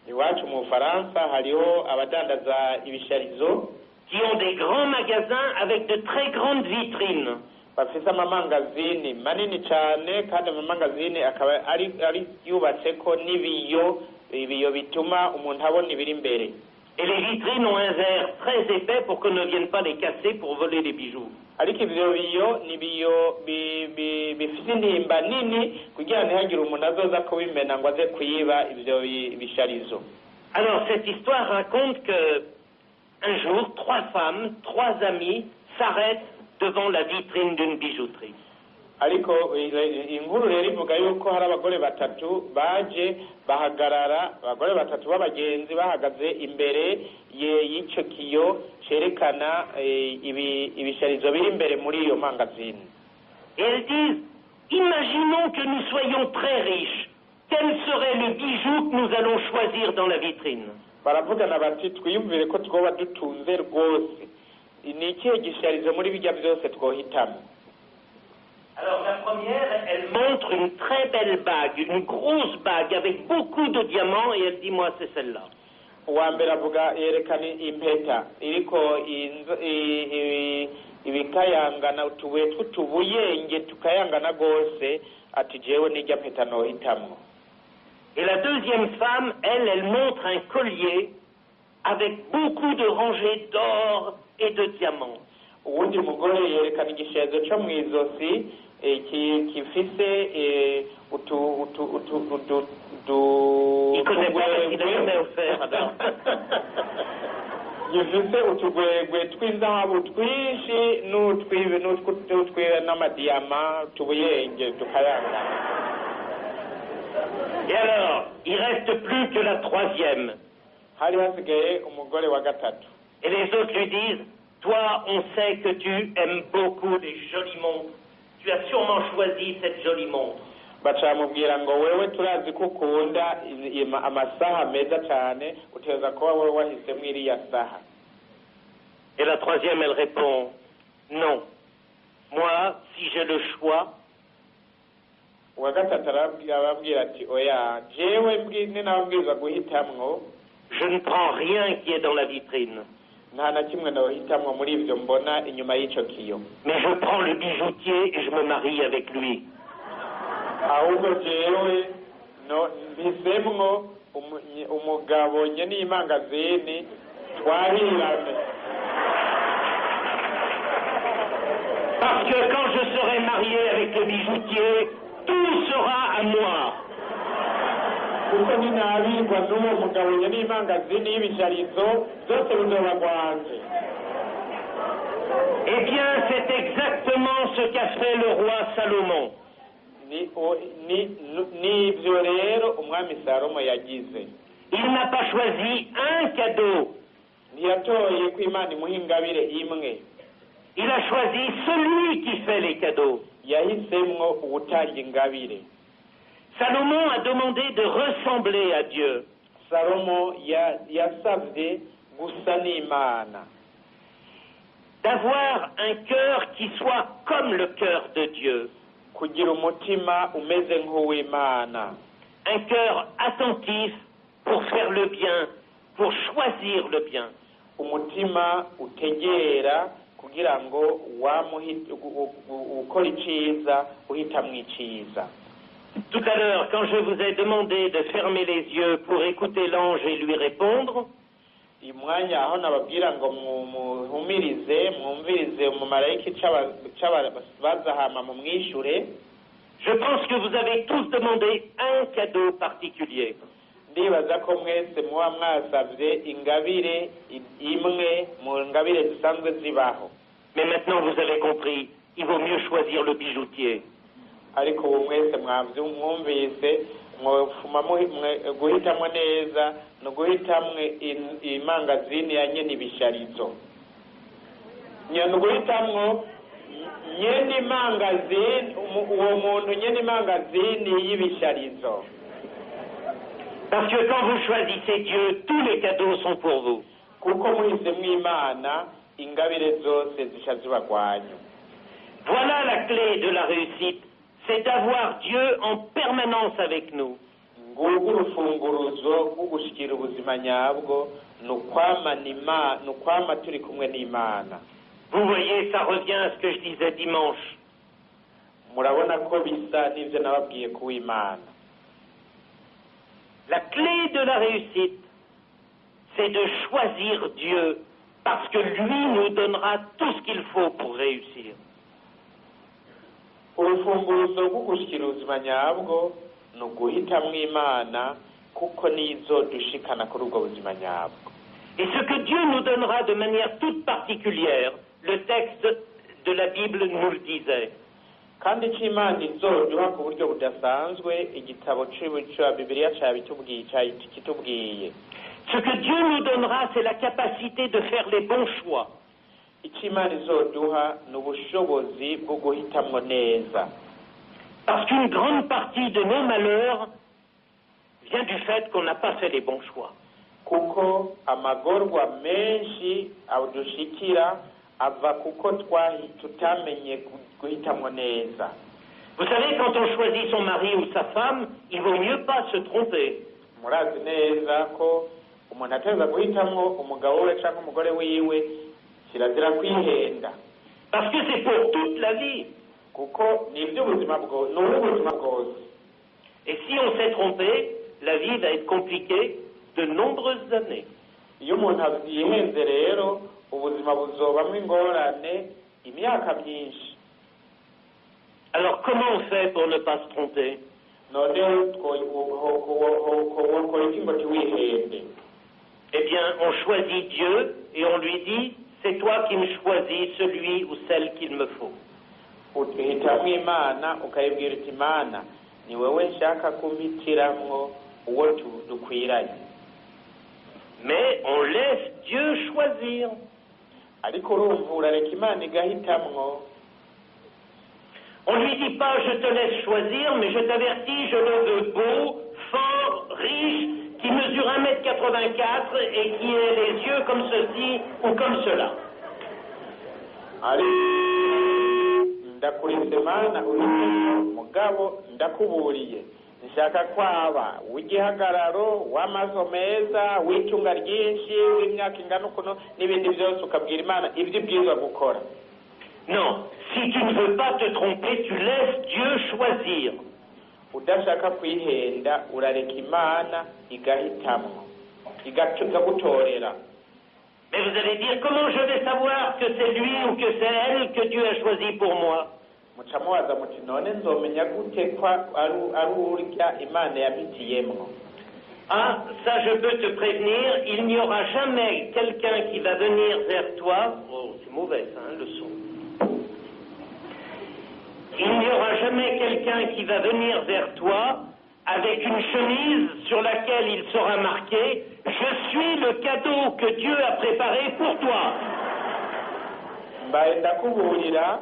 Iwacu mu Faransa hariho abadandaza ibisharizo qui ont des grands magasins avec de très grandes vitrines. bafise amamangazini manini cyane, kandi amamangazini akaba ari yubatse ko n'ibiyo bituma umuntu abona ibiri imbere. Et les vitrines ont un verre très épais pour qu'on ne vienne pas les casser pour voler les bijoux. Ariko ivyo biyo ni biyo bifise intimba nini kugira ntihagire umuntu azoza kubimena ngo aze kuyiba ivyo bisharizo. Alors cette histoire raconte que un jour, 3 femmes, 3 amies s'arrêtent devant la vitrine d'une bijouterie. Ariko inkuru rero ivuga yuko hari abagore batatu baje bahagarara, abagore batatu b'abagenzi bahagaze imbere y'icyo kiyo cerekana ibisharizo biri imbere muri iyo mangazini. Et elles disent, imaginons que nous soyons très riches. Quel serait le bijou que nous allons choisir dans la vitrine? Baravugana bati twiyumvire ko twoba dutunze rwose, ni ikihe gisharizo muri bijya byose twohitamo? Alors la première, elle montre une très belle bague, une grosse bague avec beaucoup de diamants, et elle dit, moi c'est celle-là. Uwa mbere avuga yerekana impeta iriko ibikayangana utubuye tw'utubuyenge tukayangana gose, ati jewe nijya mpeta nohitamwo. Et la deuxième femme, elle montre un collier avec beaucoup de rangées d'or et de diamants. Uwundi mugore yerekana igisharizo cyo mu izosi kifise Il connaît pas parce qu'il a jamais offert, alors. gifise utugwegwe tw'inzahabu twinshi n'amadiyama utubuyenge tukayangana. Et alors, il reste plus que la troisième. Hari hasigaye umugore wa gatatu. Et les autres lui disent, toi, on sait que tu aimes beaucoup les jolies montres. Tu as sûrement choisi cette jolie montre. Bacamubwira ngo wewe turazi ko ukunda amasaha meza cyane, uteza kuba wewe wahisemo iriya saha. Et la troisième, elle répond, non. Moi, si j'ai le choix, uwa gatatu arababwira ati oya jewe ninababwirizwa guhitamwo, je ne prends rien qui est dans la vitrine. nta na kimwe nohitamwo muri ivyo mbona inyuma y'ico kiyo. Mais je prends le bijoutier et je me marie avec lui. Ahubwo jewe mpisemwo umugabo nyene y'imangazini twahirame. Parce que quand je serai marié avec le bijoutier, tout sera à moi. Kuko ninabirwa n'uwo mugabo nyene y'imangazini y'ibisharizo byose bizoba rwanje. Eh bien, c'est exactement ce qu'a fait le roi Salomon. Nivyo rero umwami Salomo yagize. Il n'a pas choisi un cadeau. Ntiyatoye ko Imana imuha ingabire imwe. Il a choisi celui qui fait les cadeaux. Yahisemwo ubutanga ingabire. Salomon a demandé de ressembler à Dieu. Salomo yasavye gusa n'Imana. D'avoir un cœur qui soit comme le cœur de Dieu. Kugira umutima umeze nk'uw'Imana. Un cœur attentif pour faire le bien, pour choisir le bien. Umutima utegera kugira ngo ukora iciza uhitamwo iciza. Tout à l'heure, quand je vous ai demandé de fermer les yeux pour écouter l'ange et lui répondre, imwanya aho nababwira ngo mwumvirize umumarayika bazahama mu mwishure. Je pense que vous avez tous demandé un cadeau particulier. Ndibaza ko mwese muba mwasavye ingabire imwe mu ngabire zisanzwe zibaho. Mais maintenant vous avez compris, il vaut mieux choisir le bijoutier. Ariko ubu mwese mwumvise mwofuma guhitamwo neza no guhitamwe imangazini ya nyene ibisharizo. Nyene guhitamwo nyene imangazini uwo muntu nyene imangazini y'ibisharizo. Parce que quand vous choisissez Dieu, tous les cadeaux sont pour vous. Kuko muhisemwo Imana ingabire zose zica zibagwanyu. Voilà la clé de la réussite, c'est d'avoir Dieu en permanence avec nous. Ngurwo urufunguruzo rwo gushikira ubuzima nyabwo nukwama turi kumwe n'Imana. Vous voyez, ça revient à ce que je disais dimanche. Murabona ko bisa n'ivyo nababwiye kuw'Imana. La clé de la réussite, c'est de choisir Dieu, parce que lui nous donnera tout ce qu'il faut pour réussir. Urufunguruzo rwo gushikira ubuzima nyabwo ni uguhitamwo Imana kuko nizo dushikana kuri ubwo buzima nyabwo. Et ce que Dieu nous donnera de manière toute particulière, le texte de la Bible nous le disait. Kandi icyo Imana izoduha ku buryo budasanzwe igitabo cya Bibiliya kitubwiye. Ce que Dieu nous donnera, c'est la capacité de faire les bons choix. Icyo Imana izoduha ni ubushobozi bwo guhitamwo neza. Parce qu'une grande partie de nos malheurs vient du fait qu'on n'a pas fait les bons choix. Kuko amagorwa menshi adushikira ava kuko tutamenye guhitamwo neza. Vous savez, quand on choisit son mari ou sa femme, il vaut mieux pas se tromper. Murazi neza ko umuntu ateza guhitamwo umugabo we cyangwa umugore wiwe kirazira kwihenda. Parce que c'est pour toute la vie. Kuko ni iby'ubuzima bwose. Et si on s'est trompé, la vie va être compliquée de nombreuses années. Iyo umuntu yihenze rero ubuzima buzobamwo ingorane imyaka myinshi. Alors comment on fait pour ne pas se tromper? Eh bien, on choisit Dieu et on lui dit, c'est toi qui me choisis celui ou celle qu'il me faut. Uhitamwo Imana ukayibwira uti Imana ni wewe nshaka kumpitiramwo uwo dukwiranye. Mais on laisse Dieu choisir. Ariko urumva urareka Imana igahitamwo. On ne lui dit pas je te laisse choisir, mais je t'avertis, je le veux beau, fort, riche, qui mesure 1,84 m et qui ait les yeux comme ceci ou comme cela. Ndakurinze Mana uhitemo mugabo ndakuburiye nshaka kwaba w'igihagararo w'amaso meza w'itunga ryinshi w'imyaka ingana ukuntu n'ibindi byose ukabwira Imana ibyo ibwirizwa gukora. Non, si tu ne veux pas te tromper, tu laisses Dieu choisir. Udashaka kwihenda urareka Imana igahitamwo igagutorera. Mais vous allez dire, comment je vais savoir que c'est lui ou que c'est elle que Dieu a choisi pour moi? Mucamubaza muti none nzomenya gute ko ari urya Imana yampitiyemwo? Ah, ça je peux te prévenir, il n'y aura jamais quelqu'un qui va venir vers toi. Oh, c'est mauvais ça, hein, le son. Il n'y aura jamais quelqu'un qui va venir vers toi avec une chemise sur laquelle il sera marqué « Je suis le cadeau que Dieu a préparé pour toi ». Mbaye ndakuburira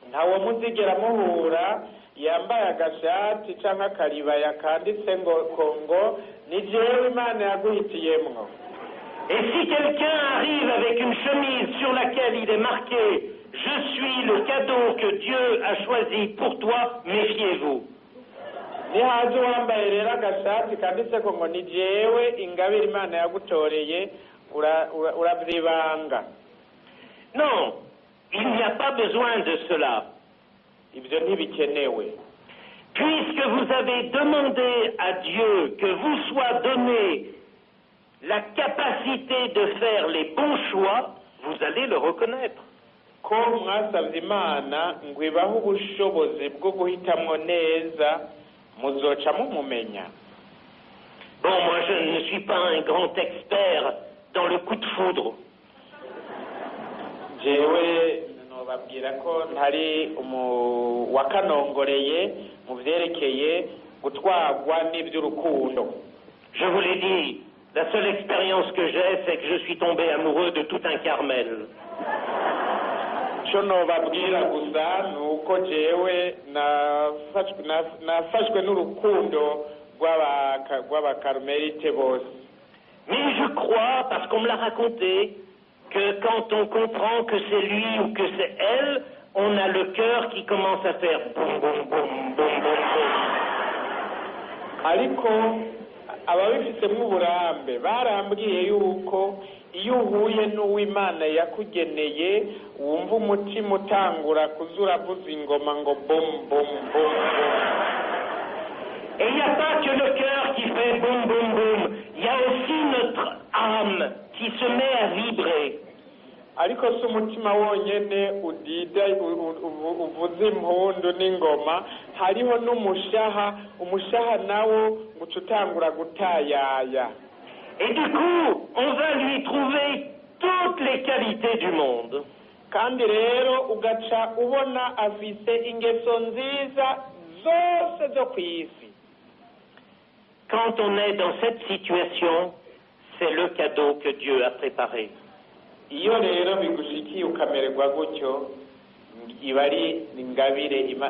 ntawe muzigera muhura yambaye agashati cyangwa akaribaya kanditse ngo ni jewe Imana yaguhitiyemwo. Et si quelqu'un arrive avec une chemise sur laquelle il est marqué « Je suis le cadeau que Dieu a choisi pour toi », méfiez-vous. Nihaze wambaye rero agashati kanditse ngo ni jewe ingabire Imana yagutoreye uravyibanga. Non, il n'y a pas besoin de cela. Ibyo ntibikenewe. Puisque vous avez demandé à Dieu que vous soit donné la capacité de faire les bons choix, vous allez le reconnaître. ko mwasabye imana ngo ibahe ubushobozi bwo guhitamwo neza muzoca mumumenya. Bon, moi je ne suis pas un grand expert dans le coup de foudre. jewe nobabwira ko ntari wakanongoreye mu vyerekeye gutwagwa n'ivy'urukundo. Je vous l'ai dit, la seule expérience que j'ai, c'est que je suis tombé amoureux de tout un Carmel. cyo nobabwira gusa ni uko jewe nafashwe n'urukundo rw'abakarmelite bose. Mais je crois, parce qu'on me l'a raconté, que quand on comprend que c'est lui ou que c'est elle, on a le cœur qui commence à faire boum boum boum boum boum boum. ariko ababifitemo uburambe barambwiye yuko iyo uhuye n'uw'Imana yakugeneye wumva umutima utangura kuzura avuza ingoma ngo bom bom bom bom. Et il n'y a pas que le cœur qui fait boum boum boum, il y a aussi notre âme qui se met à vibrer. ariko si umutima wonyene udida uvuza impundu n'ingoma, hariho n'umushaha nawo uca utangura gutayaya. Et du coup, on va lui trouver toutes les qualités du monde. kandi rero ugaca ubona afise ingeso nziza zose zo ku isi. Quand on est dans cette situation, c'est le cadeau que Dieu a préparé. iyo rero bigushikiye ukamererwa gutyo,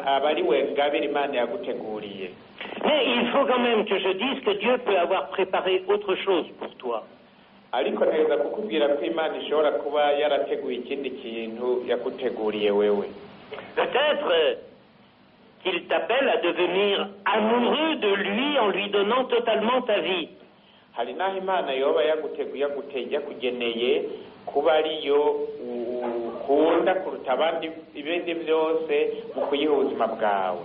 aba ari we ngabire Imana yaguteguriye. Mais il faut quand même que je dise que Dieu peut avoir préparé autre chose pour toi. ariko neza kukubwira ko Imana ishobora kuba yarateguye ikindi kintu yaguteguriye wewe. Peut-être qu'il t'appelle à devenir amoureux de lui en lui donnant totalement ta vie. hari n'aho Imana yoba yakugeneye kuba ariyo ukunda kuruta abandi ibindi byose mu kuyiha ubuzima bwawe.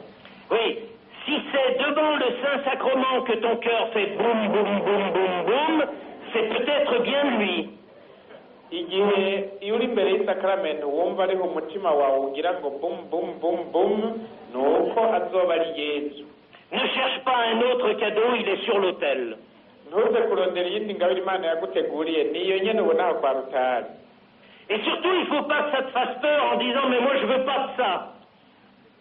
Oui, si c'est devant le Saint-Sacrement que ton cœur fait boum boum boum boum boum, c'est peut-être bien lui. igihe iyo uri imbere y'isakramento wumva ariho umutima wawe ugira ngo bum bum bum bum, ni uko azoba ari Yesu. Ne cherche pas un autre cadeau, il est sur l'autel. ntuze kurondera iyindi ngabire Imana yaguteguriye, niyo nyene ubona aho kwa rutari. Et surtout, il ne faut pas que ça te fasse peur en disant « mais moi je veux pas de ça ».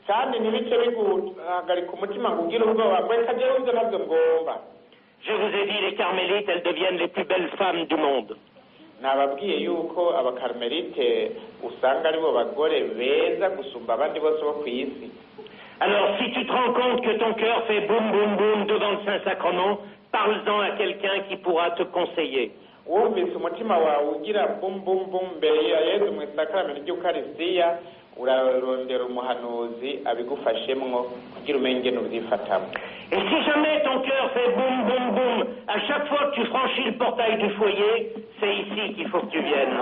kandi ntibice biguhagarika umutima ngo ugire ubwoba ngo reka jewe ibyo nabyo ngomba. Je vous ai dit, les carmélites, elles deviennent les plus belles femmes du monde. nababwiye yuko abakarmelite usanga aribo bagore beza gusumba abandi bose bo ku isi. Alors, si tu te rends compte que ton cœur fait boum boum boum devant le Saint-Sacrement, parle-en à quelqu'un qui pourra te conseiller. wumvise umutima wawe ugira bum bum bum mbere ya Yesu mu isakramento ry'Ukarisiya, urarondera umuhanuzi abigufashemwo kugira umenye ingene ubyifatamo. Et si jamais ton cœur fait boum boum boum, à chaque fois que tu franchis le portail du foyer, c'est ici qu'il faut que tu viennes.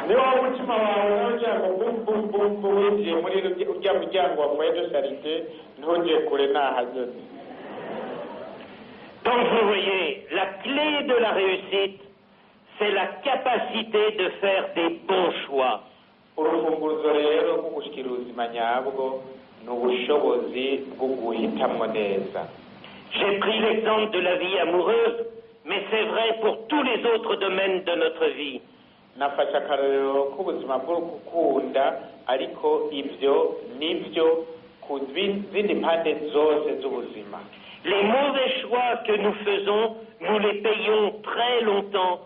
niba umutima wawe ugira ngo bum bum bum bum winjiye muri urya muryango wa foyer de charité, ntujye kure nahageze. Donc vous voyez, la clé de la réussite, c'est la capacité de faire des bons choix. urufunguzo rero rwo gushikira ubuzima nyabwo ni ubushobozi bwo guhitamwo neza. J'ai pris l'exemple de la vie amoureuse, mais c'est vrai pour tous les autres domaines de notre vie. nafashe akarorero k'ubuzima bwo gukunda, ariko ibyo nibyo ku zindi mpande zose z'ubuzima. Les mauvais choix que nous faisons, nous les payons très longtemps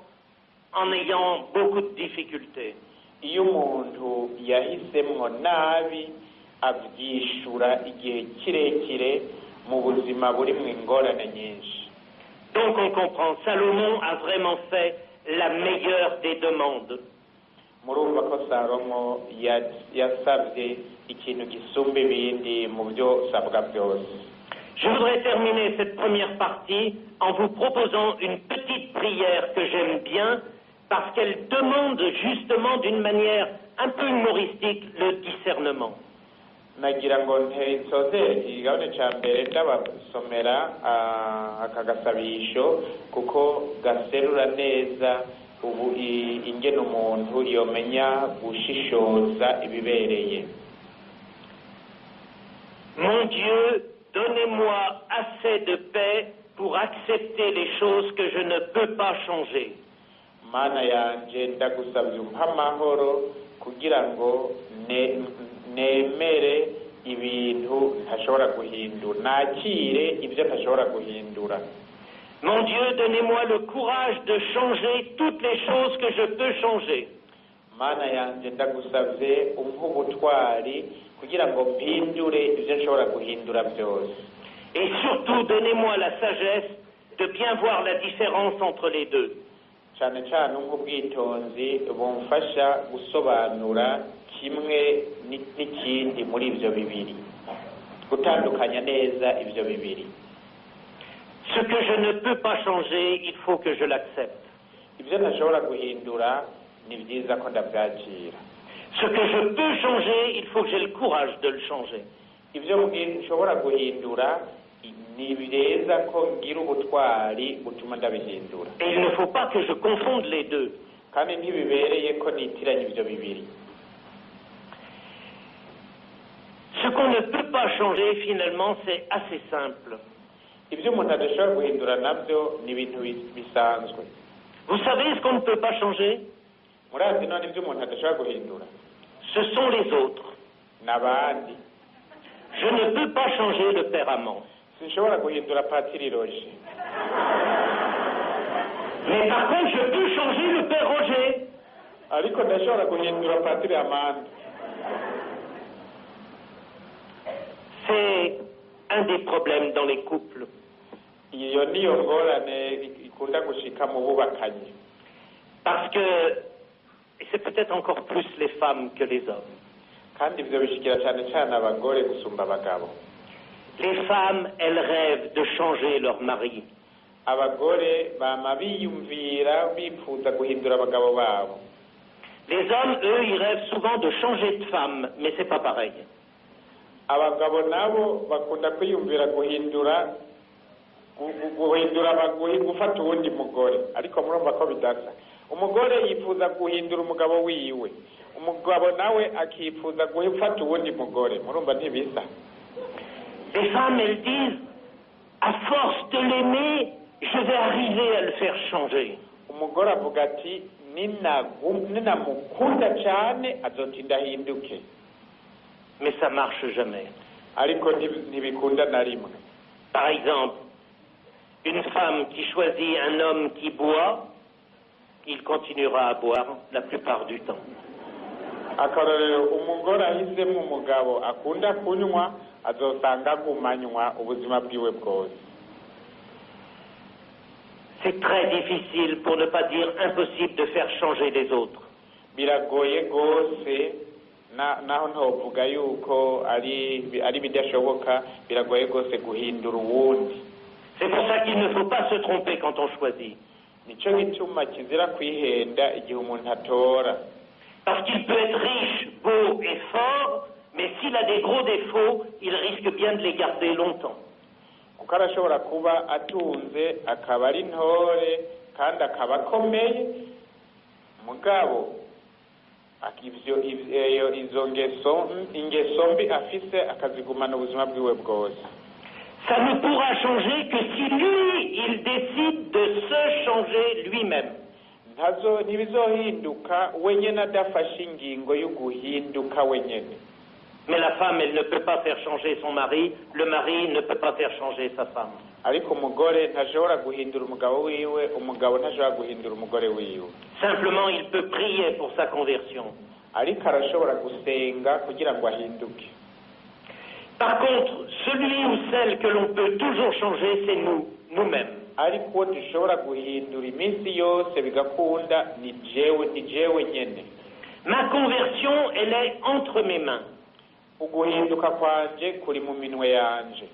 en ayant beaucoup de difficultés. iyo umuntu yahisemwo nabi abyishura igihe kirekire mu buzima burimwo ingorane nyinshi. Donc on comprend, Salomon a vraiment fait la meilleure des demandes. murumva ko Salomo yasabye ikintu gisumba ibindi mu byo sabwa byose. Je voudrais terminer cette première partie en vous proposant une petite prière que j'aime bien parce qu'elle demande justement d'une manière un peu humoristique le discernement. nagira ngo nsoze igabane cya mbere ndabasomera aka gasabisho kuko gaserura neza ubu ingene umuntu yomenya gushishoza ibibereye. Mon Dieu, donnez-moi assez de paix pour accepter les choses que je ne peux pas changer. Mana yanje ndagusabye umpa amahoro kugira ngo nemere ibintu ntashobora guhindura, nakire ibyo ntashobora guhindura. Mon Dieu, donnez-moi le courage de changer toutes les choses que je peux changer. Mana yanje ndagusabye umpa ubutwari kugira ngo mpindure ibyo nshobora guhindura byose. Et surtout, donnez-moi la sagesse de bien voir la différence entre les deux. Cyane cyane nk'ubwitonzi bumfasha gusobanura kimwe n'ikindi muri ibyo bibiri, gutandukanya neza ibyo bibiri. Ce que je ne peux pas changer, il faut que je l'accepte. Ibyo ntashobora guhindura ni byiza ko ndabyakira. Ce que je peux changer, il faut que j'ai le courage de le changer. Ibyo nshobora guhindura ni byiza ko ngira ubutwari butuma ndabihindura. Et il ne faut pas que je confonde les deux. Kandi ntibibereye ko nitiranya ibyo bibiri. Ce qu'on ne peut pas changer, finalement, c'est assez simple. Ibyo umuntu adashobora guhindura nabyo ni ibintu bisanzwe. Vous savez ce qu'on ne peut pas changer? Murazi none ibyo umuntu adashobora guhindura? Ce sont les autres. N'abandi. Je ne peux pas changer le père Amand. Sinshobora guhindura Patiri Roger. Mais par contre, je peux changer le père Roger. Ariko ndashobora guhindura Patiri Amanda. C'est un des problèmes dans les couples. Iyo niyo ngorane ikunda gushika mu bubakanye. Parce que, et c'est peut-être encore plus les femmes que les hommes. Kandi ibyo bishikira cyane cyane abagore gusumba abagabo. Les femmes, elles rêvent de changer leur mari. Abagore bama biyumvira bifuza guhindura abagabo babo. Les hommes, eux, ils rêvent souvent de changer de femme, mais c'est pas pareil. Abagabo nabo bakunda kwiyumvira guhindura gufata uwundi mugore, ariko murumva ko bidasa. Umugore yifuza guhindura umugabo wiwe, umugabo nawe akifuza gufata uwundi mugore, murumva ntibisa. Les femmes, elles disent, à force de l'aimer, je vais arriver à le faire changer. Umugore avuga ati ninamukunda cyane azotinda ahinduke. Mais ça marche jamais. Ariko ntibikunda na rimwe. Par exemple, une femme qui choisit un homme qui boit, il continuera à boire la plupart du temps. Akarorero umugore ahisemo umugabo akunda kunywa azosanga kumanywa ubuzima bwiwe bwose. C'est très difficile, pour ne pas dire impossible, de faire changer les autres. Biragoye gose naho ntovuga yuko ari bidashoboka, biragoye gose guhindura uwundi. C'est pour ça qu'il ne faut pas se tromper quand on choisit. Nico gituma kizira kwihenda igihe umuntu atora. Parce qu'il peut être riche, beau et fort, mais s'il a des gros défauts, il risque bien de les garder longtemps. Kuko arashobora kuba atunze akaba ari ntore kandi akaba akomeye, mugabo izo ingeso mbi afise akazigumana ubuzima bwiwe bwose. Ça ne pourra changer que si lui, il décide de se changer lui-même. Ntibizohinduka wenyene adafashe ingingo yo guhinduka wenyene. Mais la femme, elle ne peut pas faire changer son mari, le mari ne peut pas faire changer sa femme. Ariko umugore ntashobora guhindura umugabo wiwe, umugabo ntashobora guhindura umugore wiwe. Simplement, il peut prier pour sa conversion. Ariko arashobora gusenga kugira ngo ahinduke. Par contre, celui ou celle que l'on peut toujours changer, c'est nous-mêmes. Ariko dushobora guhindura iminsi yose bigakunda ni jewe nyene. Ma conversion, elle est entre mes mains. Uguhinduka kwanje kuri mu minwe yanje.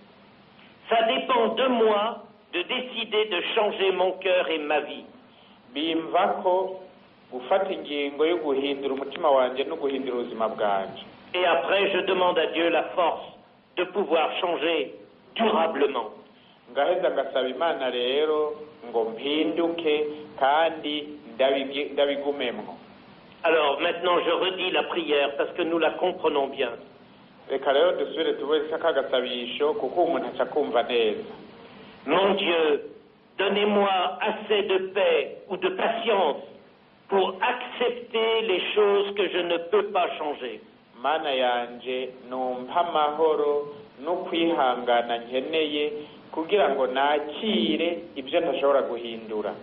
Ça dépend de moi de décider de changer mon cœur et ma vie. Bimva ko gufata ingingo yo guhindura umutima wanje no guhindura ubuzima bwanje. Et après, je demande à Dieu la force de pouvoir changer durablement. ngaheza ngasaba imana rero ngo mpinduke kandi ndabigumemwo. Alors maintenant, je redis la prière parce que nous la comprenons bien. Reka rero dusubire tubese aka gasabisho kuko umuntu aca kumva neza. Mon Dieu, donnez-moi assez de paix ou de patience pour accepter les choses que je ne peux pas changer. Mana yanje numpa amahoro no kwihangana nkeneye kugira ngo nakire ibyo ntashobora guhindura.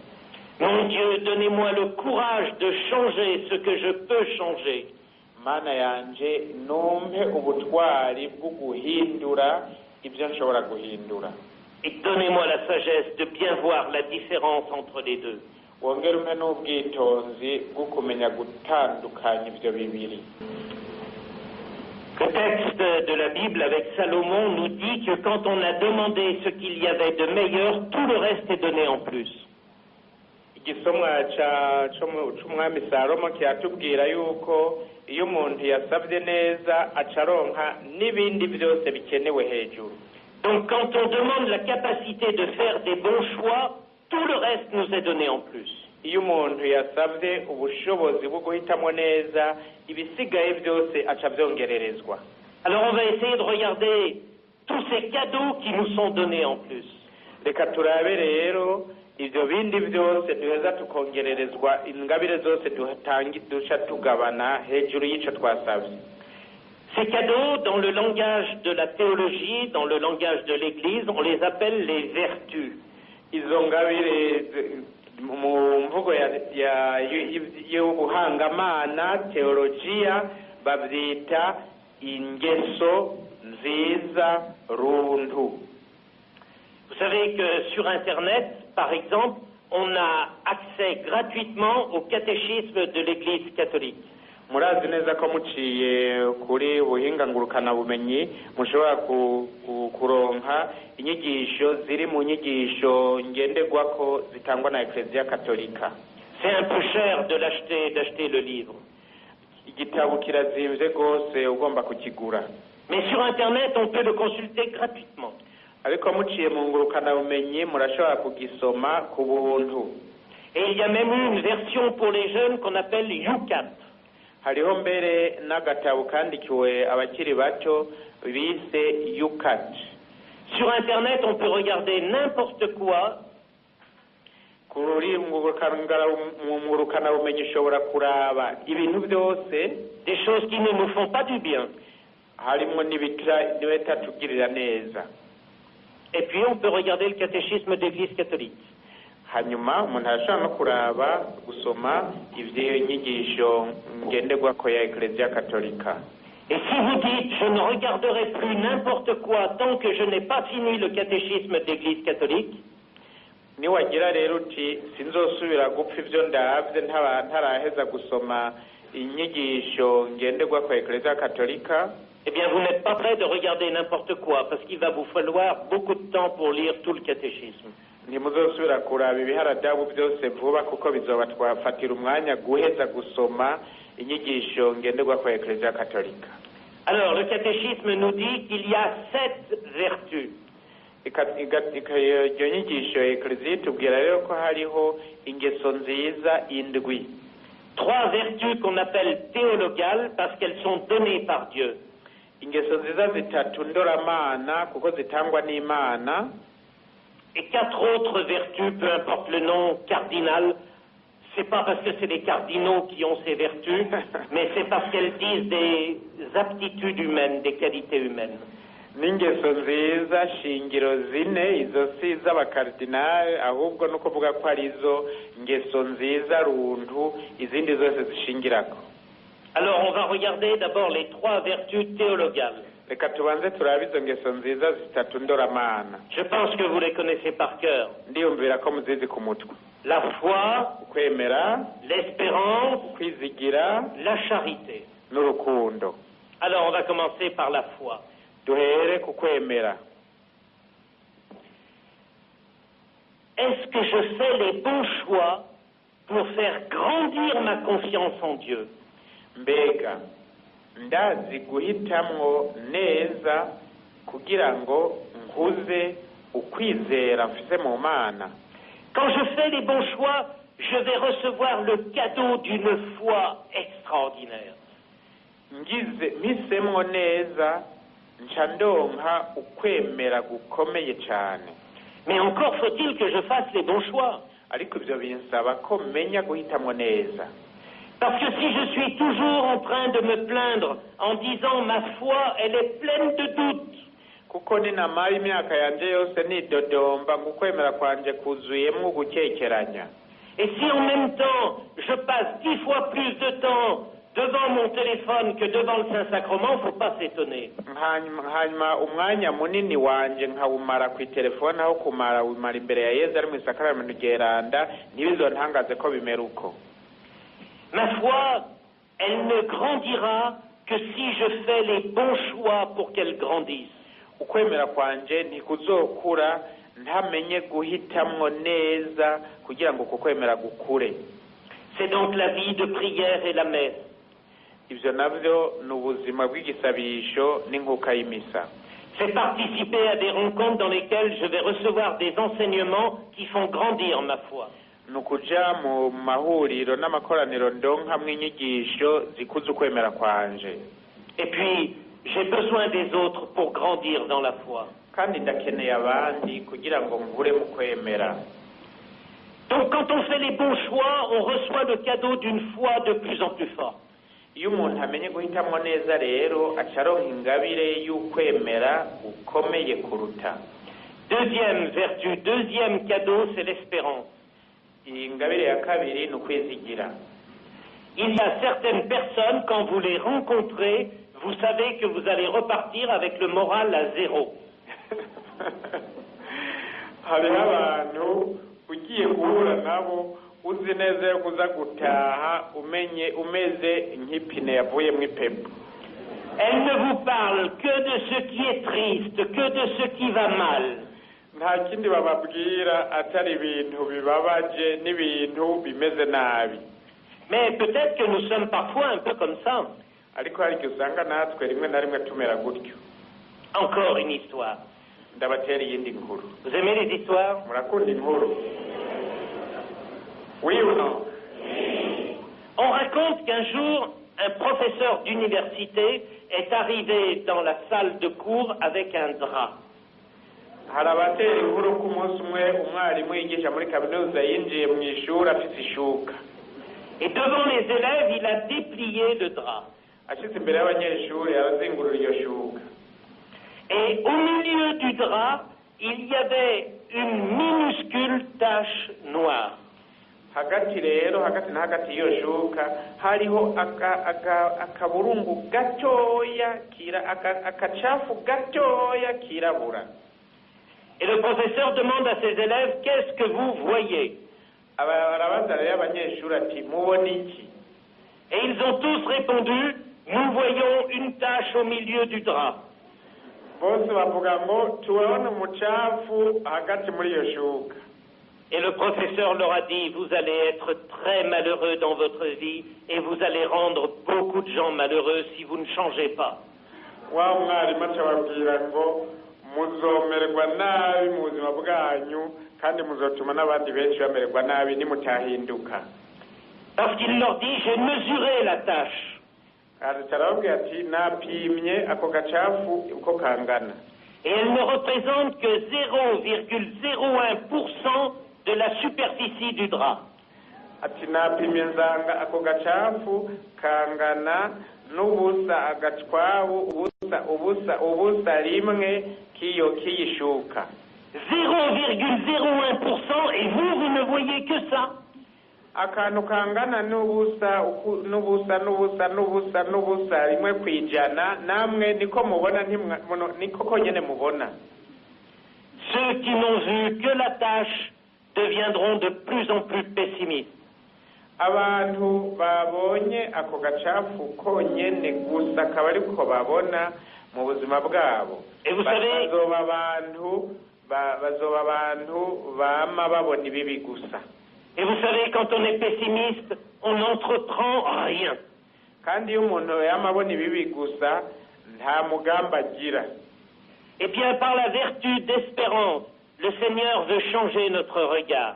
Mon Dieu, donnez-moi le courage de changer ce que je peux changer. Mana yanje numpe ubutwari bwo guhindura ibyo nshobora guhindura. Et donnez-moi la sagesse de bien voir la différence entre les deux. Wongere umpe n'ubwitonzi bwo kumenya gutandukanya ibyo bibiri. Le texte de la Bible avec Salomon nous dit que quand on a demandé ce qu'il y avait de meilleur, tout le reste est donné en plus. Igisomwa c'umwami Salomo kiratubwira yuko iyo umuntu yasabye neza acaronka n'ibindi byose bikenewe hejuru. Donc quand on demande la capacité de faire des bons choix, tout le reste nous est donné en plus. Iyo umuntu yasabye ubushobozi bwo guhitamo neza ibisigaye byose aca byongererezwa. Alors on va essayer de regarder tous ces cadeaux qui nous sont donnés en plus. Reka turabe rero ibyo bindi byose duheza tukongererezwa ingabire zose duca tugabana hejuru y'ico twasabye. Ces cadeaux, dans le langage de la théologie, dans le langage de l'Église, on les appelle les vertus. Izo ngabire mu mvugo y'ubuhangamana teologiya babyita ingeso nziza runtu. Vous savez que sur Internet, par exemple, on a accès gratuitement au catéchisme de l'Église catholique. Murazi neza ko muciye kuri buhinga ngurukana bumenyi mushobora kuronka inyigisho ziri mu nyigisho ngenderwako zitangwa na Ecclesia Katolika. C'est un peu cher de d'acheter le livre. Igitabo kirazimvye gose ugomba kukigura. Mais sur Internet, on peut le consulter gratuitement. Ariko muciye mu ngurukana bumenyi murashobora kugisoma ku buntu. Et il y a même une version pour les jeunes qu'on appelle YouCat. Hariho mbere n'agatabo kandikiwe abakiri bato bise YouCat. Sur Internet, on peut regarder n'importe quoi. Kururi ngurukana bumenyi ushobora kuraba ibintu byose, des choses qui ne nous font pas du bien. Harimo n'ibitatugirira neza. Et puis on peut regarder le catéchisme de l'Église catholique. Hanyuma umuntu arashobora no kuraba gusoma ivyo nyigisho ngenderwako ya Ecclesia Katolika. Et si vous dites je ne regarderai plus n'importe quoi tant que je n'ai pas fini le catéchisme de l'Église catholique, niwagira rero uti sinzosubira gupfa ivyo ndavye ntaraheza gusoma inyigisho ngenderwako ya Ecclesia Katolika, eh bien vous n'êtes pas prêt de regarder n'importe quoi parce qu'il va vous falloir beaucoup de temps pour lire tout le catéchisme. Ntimuzosubira kuraba ibiharadabu byose vuba kuko bizoba twafatira umwanya guheza gusoma inyigisho ngenderwako ya Ecclesia Katolika. Alors le catéchisme nous dit qu'il y a 7 vertus. Iyo nyigisho ya Ecclesia tubwira rero ko hariho ingeso nziza indwi. 3 vertus qu'on appelle théologales parce qu'elles sont données par Dieu. Ingeso nziza zitatu ndoramana kuko zitangwa n'Imana. Et 4 autres vertus, peu importe le nom cardinal, c'est pas parce que c'est les cardinaux qui ont ces vertus, mais c'est parce qu'elles disent des aptitudes humaines, des qualités humaines. N'ingeso nziza shingiro zine izo si iz'abakardinali ahubwo no kuvuga ko ari izo ngeso nziza runtu izindi zose zishingirako. Alors on va regarder d'abord les 3 vertus théologales. Reka tubanze turabe izo ngeso nziza zitatu ndoramana. Je pense que vous les connaissez par cœur. Ndiyumvira ko muzizi ku mutwe. La foi, ukwemera, l'espérance, kwizigira, la charité. N'urukundo. Alors on va commencer par la foi. Duhere ku kwemera. Est-ce que je fais les bons choix pour faire grandir ma confiance en Dieu? Mbega ndazi guhitamwo neza kugira ngo nkuze ukwizera mfise mu Mana. Quand je fais les bons choix, je vais recevoir le cadeau d'une foi extraordinaire. Mpisemwo neza nca ndonka ukwemera gukomeye cyane. Mais encore faut-il que je fasse les bons choix. Ariko ibyo binsaba ko menya guhitamwo neza. Parce que si je suis toujours en train de me plaindre en disant ma foi, elle est pleine de doutes. Kuko ninamara imyaka yanje yose nidodomba ngo ukwemera kwanje kuzuyemwo gukekeranya. Et si en même temps je passe 10 fois plus de temps devant mon téléphone que devant le Saint-Sacrement, faut pas s'étonner. Hanyuma umwanya munini wanje nkawumara ku telefone aho kumara umara imbere ya Yesu ari mu isakaramentu ryeranda ntibizontangaze ko bimera uko. Ma foi, elle ne grandira que si je fais les bons choix pour qu'elle grandisse. Ukwemera kwanje ntikuzokura ntamenye guhitamwo neza kugira ngo kukwemera gukure. C'est donc la vie de prière et la messe. Ivyo navyo n'ubuzima bw'igisabisho n'inkuka y'imisa. C'est participer à des rencontres dans lesquelles je vais recevoir des enseignements qui font grandir ma foi. Nukuja mu mahuriro n'amakoraniro ndonkamwe inyigisho zikuza ukwemera kwanje. Et puis j'ai besoin des autres pour grandir dans la foi. Kandi ndakeneye abandi kugira ngo nkure mu kwemera. Donc quand on fait les bons choix, on reçoit le cadeau d'une foi de plus en plus forte. Iyo umuntu amenye guhitamwo neza rero acaronka ingabire y'ukwemera ukomeye kuruta. Deuxième vertu, deuxième cadeau, c'est l'espérance. Ingabire ya kabiri n'ukwizigira. Il y a certaines personnes, quand vous les rencontrez, vous savez que vous allez repartir avec le moral à zéro. Hariho abantu ugiye guhura nabo uzi neza yo kuza gutaha umeze nk'ipine yavuye mu ipepo. Elle ne vous parle que de ce qui est triste, que de ce qui va mal. Nta kindi bababwira atari ibintu bibabaje n'ibintu bimeze nabi. Mais peut-être que nous sommes parfois un peu comme ça. Ariko hari igihe usanga natwe rimwe na rimwe tumera gutyo. Encore une histoire. Ndabatera iyindi nkuru. Vous aimez les histoires? Murakunda inkuru? Oui ou non? On raconte qu'un jour, un professeur d'université est arrivé dans la salle de cours avec un drap. Harabatera inkuru ku munsi umwe umwarimu yigisha muri kaminuza yinjiye mu ishuri afite ishuka. Et devant les élèves, il a déplié le drap. Ashitse imbere y'abanyeshuri arazingurura iyo shuka. Et au milieu du drap, il y avait une minuscule tache noire. Hagati rero hagati na hagati y'iyo shuka hariho akaburungu gatoya akacafu gatoya kirabura. Et le professeur demande à ses élèves, qu'est-ce que vous voyez? Arabaza rero abanyeshuri ati mubona iki? Et ils ont tous répondu, nous voyons une tache au milieu du drap. Bose bavuga ngo tubona umucafu hagati muri iyo shuka. Et le professeur leur a dit, vous allez être très malheureux dans votre vie et vous allez rendre beaucoup de gens malheureux si vous ne changez pas. Wa mwarimu acababwira ngo muzomererwa nabi mu buzima bwanyu kandi muzotuma n'abandi benshi bamererwa nabi nimutahinduka. Parce qu'il leur dit, j'ai mesuré la tâche. Arababwira ati napimye ako gacafu uko kangana. Et elle ne représente que 0,01% de la superficie du drap. Ati napimye nzanga ako gacafu kangana n'ubusa agacwabu ubusa rimwe kiyishuka. 0,01% et vous ne voyez que ça. Akantu kangana n'ubusa rimwe kwijana namwe niko mubona niko konyene mubona. Ceux qui n'ont vu que la tâche deviendront de plus en plus pessimistes. Abantu babonye ako gacafu konyene gusa akaba ariko babona mu buzima bwabo. Bazoba abantu bama babona ibibi gusa. Et vous savez, quand on est pessimiste, on n'entreprend rien. kandi iyo umuntu yamabona ibibi gusa nta mugamba agira. Eh bien, par la vertu d'espérance, le Seigneur veut changer notre regard.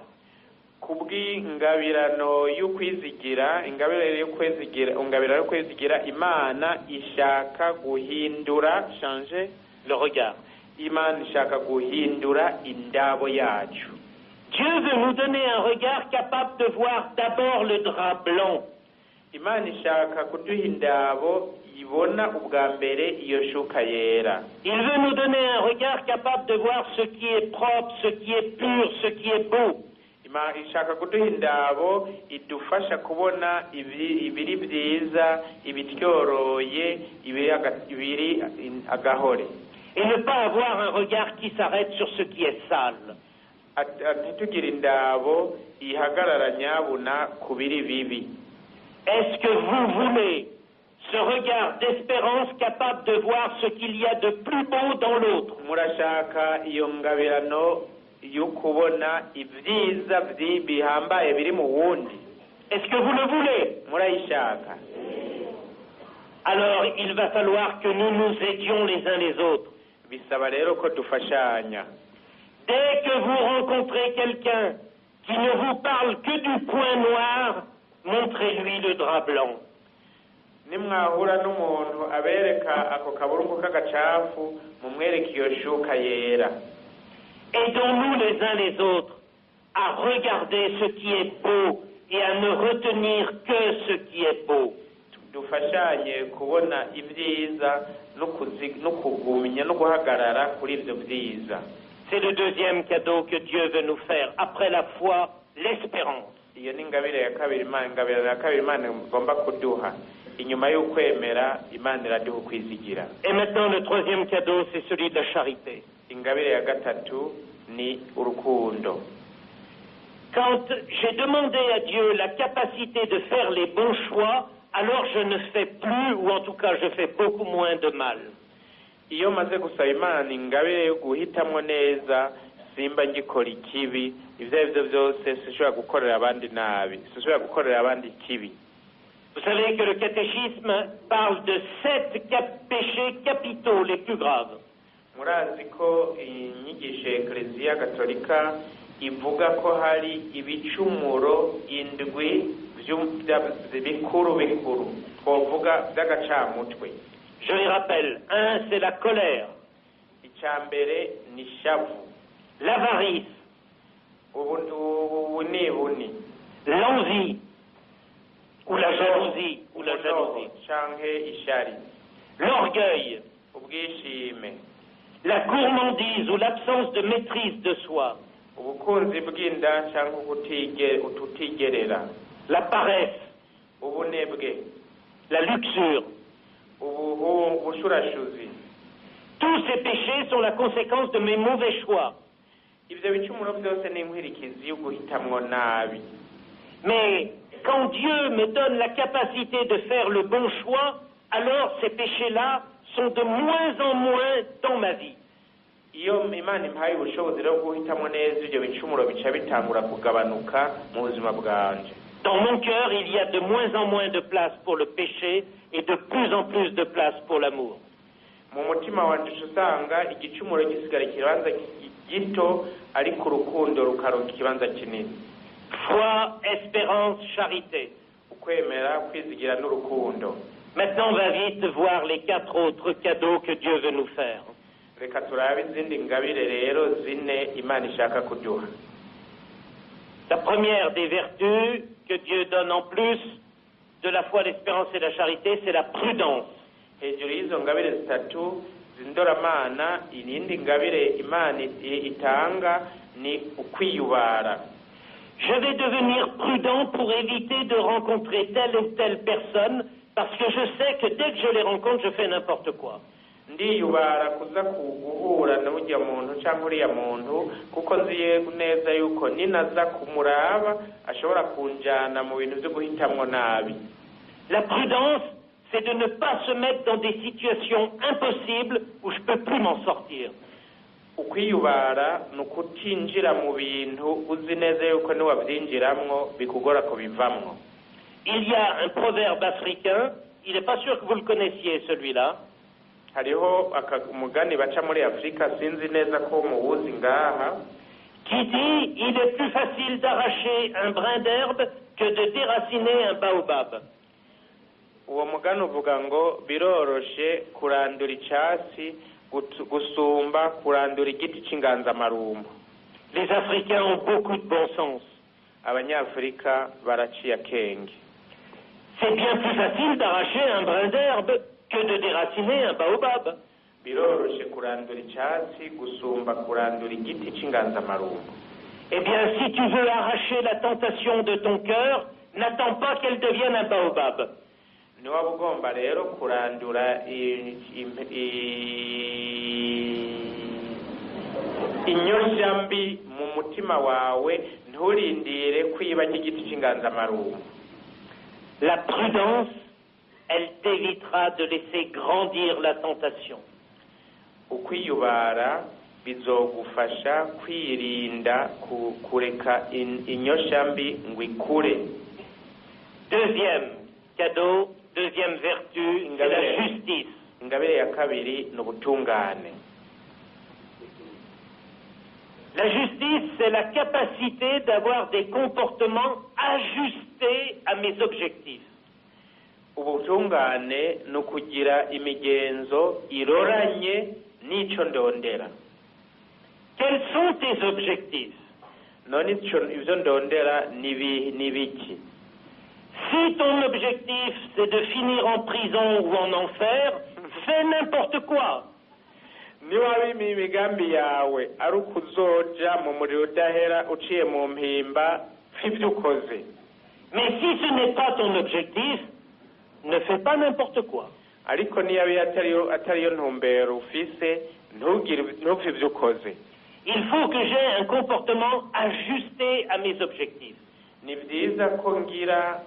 Kubw'ingabirano y'ukwizigira, ingabire yo kwizigira, Imana ishaka guhindura, changer le regard. Imana ishaka guhindura indabo yacu. Dieu veut nous donner un regard capable de voir d'abord le drap blanc. Imana ishaka kuduha indabo ibona ubwa mbere iyo shuka yera. Il veut nous donner un regard capable de voir ce qui est propre, ce qui est pur, ce qui est beau. Imana ishaka kuduha indabo idufasha kubona ibiri byiza, ibityoroye, ibiri agahore. Et ne pas avoir un regard qui s'arrête sur ce qui est sale. Ntitugira indabo ihagarara nyabuna ku biri bibi. Est-ce que vous voulez ce regard d'espérance capable de voir ce qu'il y a de plus beau dans l'autre? Murashaka iyo ngabirano yo kubona ibyiza bihambaye biri mu wundi? Est-ce que vous le voulez? Murayishaka? Alors il va falloir que nous nous aidions les uns les autres. Bisaba rero ko dufashanya. Dès que vous rencontrez quelqu'un qui ne vous parle que du point noir, montrez-lui le drap blanc. Nimwahura n'umuntu abereka ako kaburungu k'agacafu, mumwereke iyo shuka yera. Aidons-nous les uns les autres à regarder ce qui est beau et à ne retenir que ce qui est beau. Dufashanye kubona ibyiza no kugumya no guhagarara kuri ibyo byiza. C'est le deuxième cadeau que Dieu veut nous faire. Après la foi, l'espérance. Iyo ni ingabire ya kabiri Imana igomba kuduha. Inyuma y'ukwemera Imana iraduha ukwizigira. Et maintenant le troisième cadeau, c'est celui de la charité. Ingabire ya gatatu ni urukundo. Quand j'ai demandé à Dieu la capacité de faire les bons choix, alors je ne fais plus, ou en tout cas je fais beaucoup moins de mal. Iyo maze gusaba Imana ingabire yo guhitamo neza, simba ngikora ikibi, ibyo aribyo byose sishobora gukorera abandi nabi, sishobora gukorera abandi ikibi. Vous savez que le catéchisme parle de 7 péchés capitaux les plus graves. Murazi ko inyigisho Eklezia Gatolika ivuga ko hari ibicumuro indwi bikuru twovuga by'agacamutwe. Je les rappelle. 1, c'est la colère. Icyambere ni shavu. L'avarice. Ubunibuni. L'envie. Ou la jalousie. Canke ishari. L'orgueil. Ubwishime. La gourmandise ou l'absence de maîtrise de soi. Ubukunzi bw'inda canke ututigerera. La paresse. Ubunebwe. La luxure. Tous ces péchés sont la conséquence de mes mauvais choix. Mais quand Dieu me donne la capacité de faire le bon choix, alors ces péchés-là sont de moins en moins dans ma vie. Dans mon cœur, il y a de moins en moins de place pour le péché et de plus en plus de place pour l'amour. Foi, espérance, charité. Maintenant, on va vite voir les 4 autres cadeaux que Dieu veut nous faire. La première des vertus que Dieu donne en plus de la foi, l'espérance et la charité, c'est la prudence. Je vais devenir prudent pour éviter de rencontrer telle ou telle personne, parce que je sais que dès que je les rencontre, je fais n'importe quoi. Ndiyubara kuza guhura n'ujya muntu cyangwa uriya muntu kuko nziye neza yuko ninaza kumuraba ashobora kunjana mu bintu byo guhitamwo nabi. La prudence, c'est de ne pas se mettre dans des situations impossibles où je peux plus m'en sortir. Ukwiyubara nukutinjira mu bintu uzi neza yuko niwabyinjiramwo bikugora kubivamwo. Il y a un proverbe africain il n'est pas sûr que vous le connaissiez, celui-là. hariho umugani baca muri Afrika sinzi neza ko muwuzi ngaha Qui dit il est plus facile d'arracher un brin d'herbe que de déraciner un baobab. uwo mugani uvuga ngo biroroshe kurandura icyatsi gusumba kurandura igiti cy'inganzamarumbu. Les Africains ont beaucoup de bon sens. Abanyafrika baraciye akenge. C'est bien plus facile d'arracher un brin d'herbe que de déraciner un baobab. Biroroshe kurandura icyatsi gusumba kurandura igiti cy'inganzamarumbu. Eh bien, si tu veux arracher la tentation de ton cœur, n'attends pas qu'elle devienne un baobab. Niwaba ugomba rero kurandura inyosha mbi mu mutima wawe nturindire kwiba nk'igiti cy'inganzamarumbu. La prudence, elle t'évitera de laisser grandir la tentation. Ukwiyubara bizogufasha kwirinda kureka inyosha mbi ngo ikure. Deuxième cadeau, deuxième vertu, c'est la justice. Ingabire ya kabiri ni ubutungane. La justice, c'est la capacité d'avoir des comportements ajustés à mes objectifs. Ubutungane ni ukugira imigenzo iroranye n'icyo ndondera. Quels sont tes objectifs? None ibyo ndondera ni biki? Si ton objectif, c'est de finir en prison ou en enfer, fais n'importe quoi. Niba imigambi yawe ari ukuzoja mu muriro udahera uciye mu mpimba ibyo ukoze. Mais si ce n'est pas ton objectif, ne fais pas n'importe quoi. Ariko niba atariyo ntumbero ufise ntupfe ibyo ukoze. Il faut que j'ai un comportement ajusté à mes objectifs. Ni byiza ko ngira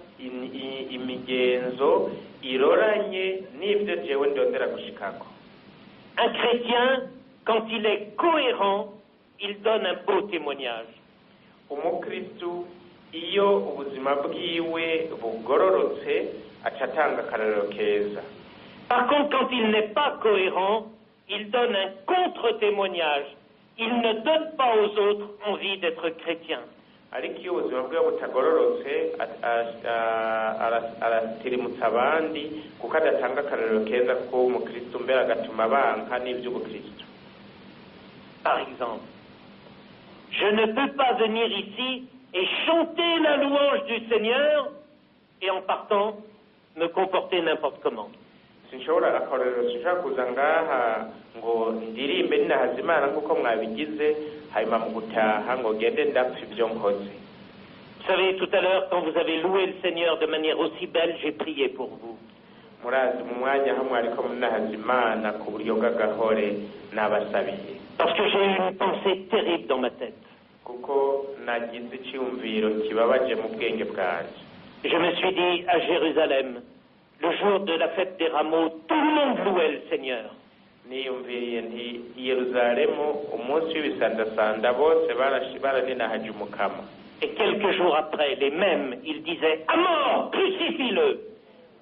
imigenzo iroranye n'ibyo jewe ndondera gushikako. Un chrétien, quand il est cohérent, il donne un beau témoignage. Umukristu iyo ubuzima bwiwe bugororotse acatanga akarorero keza. Par contre, quand il n'est pas cohérent, il donne un contre-témoignage. Il ne donne pas aux autres envie d'être chrétien. Ariko iyo ubuzima bwiwe butagororotse aratirimutsa abandi kuko adatanga akarorero keza ko umukristo mbere agatuma banka n'iby'ubukristo. Par exemple, je ne peux pas venir ici et chanter la louange du Seigneur et en partant me comporter n'importe comment. Sinshobora kuza ngaha ngo ndirimbe ninahaza Imana nk'uko mwabigize hanyuma mu gutaha ngo gende ndapfa ibyo nkoze. Vous savez, tout à l'heure, quand vous avez loué le Seigneur de manière aussi belle, j'ai prié pour vous. Murazi mu mwanya hamwe ariko munahaza Imana ku buryo bw'agahore nabasabiye. Parce que j'ai eu une pensée terrible dans ma tête. Kuko nagize icyumviro kibabaje mu bwenge bwanjye. Je me suis dit, à Jérusalem, le jour de la fête des rameaux, tout le monde louait le Seigneur. Niyumviriye nti Yerusalemu umunsi w'ibisandasanda bose baraninahaje umukama. Et quelques jours après, les mêmes, ils disaient, à mort, crucifie-le.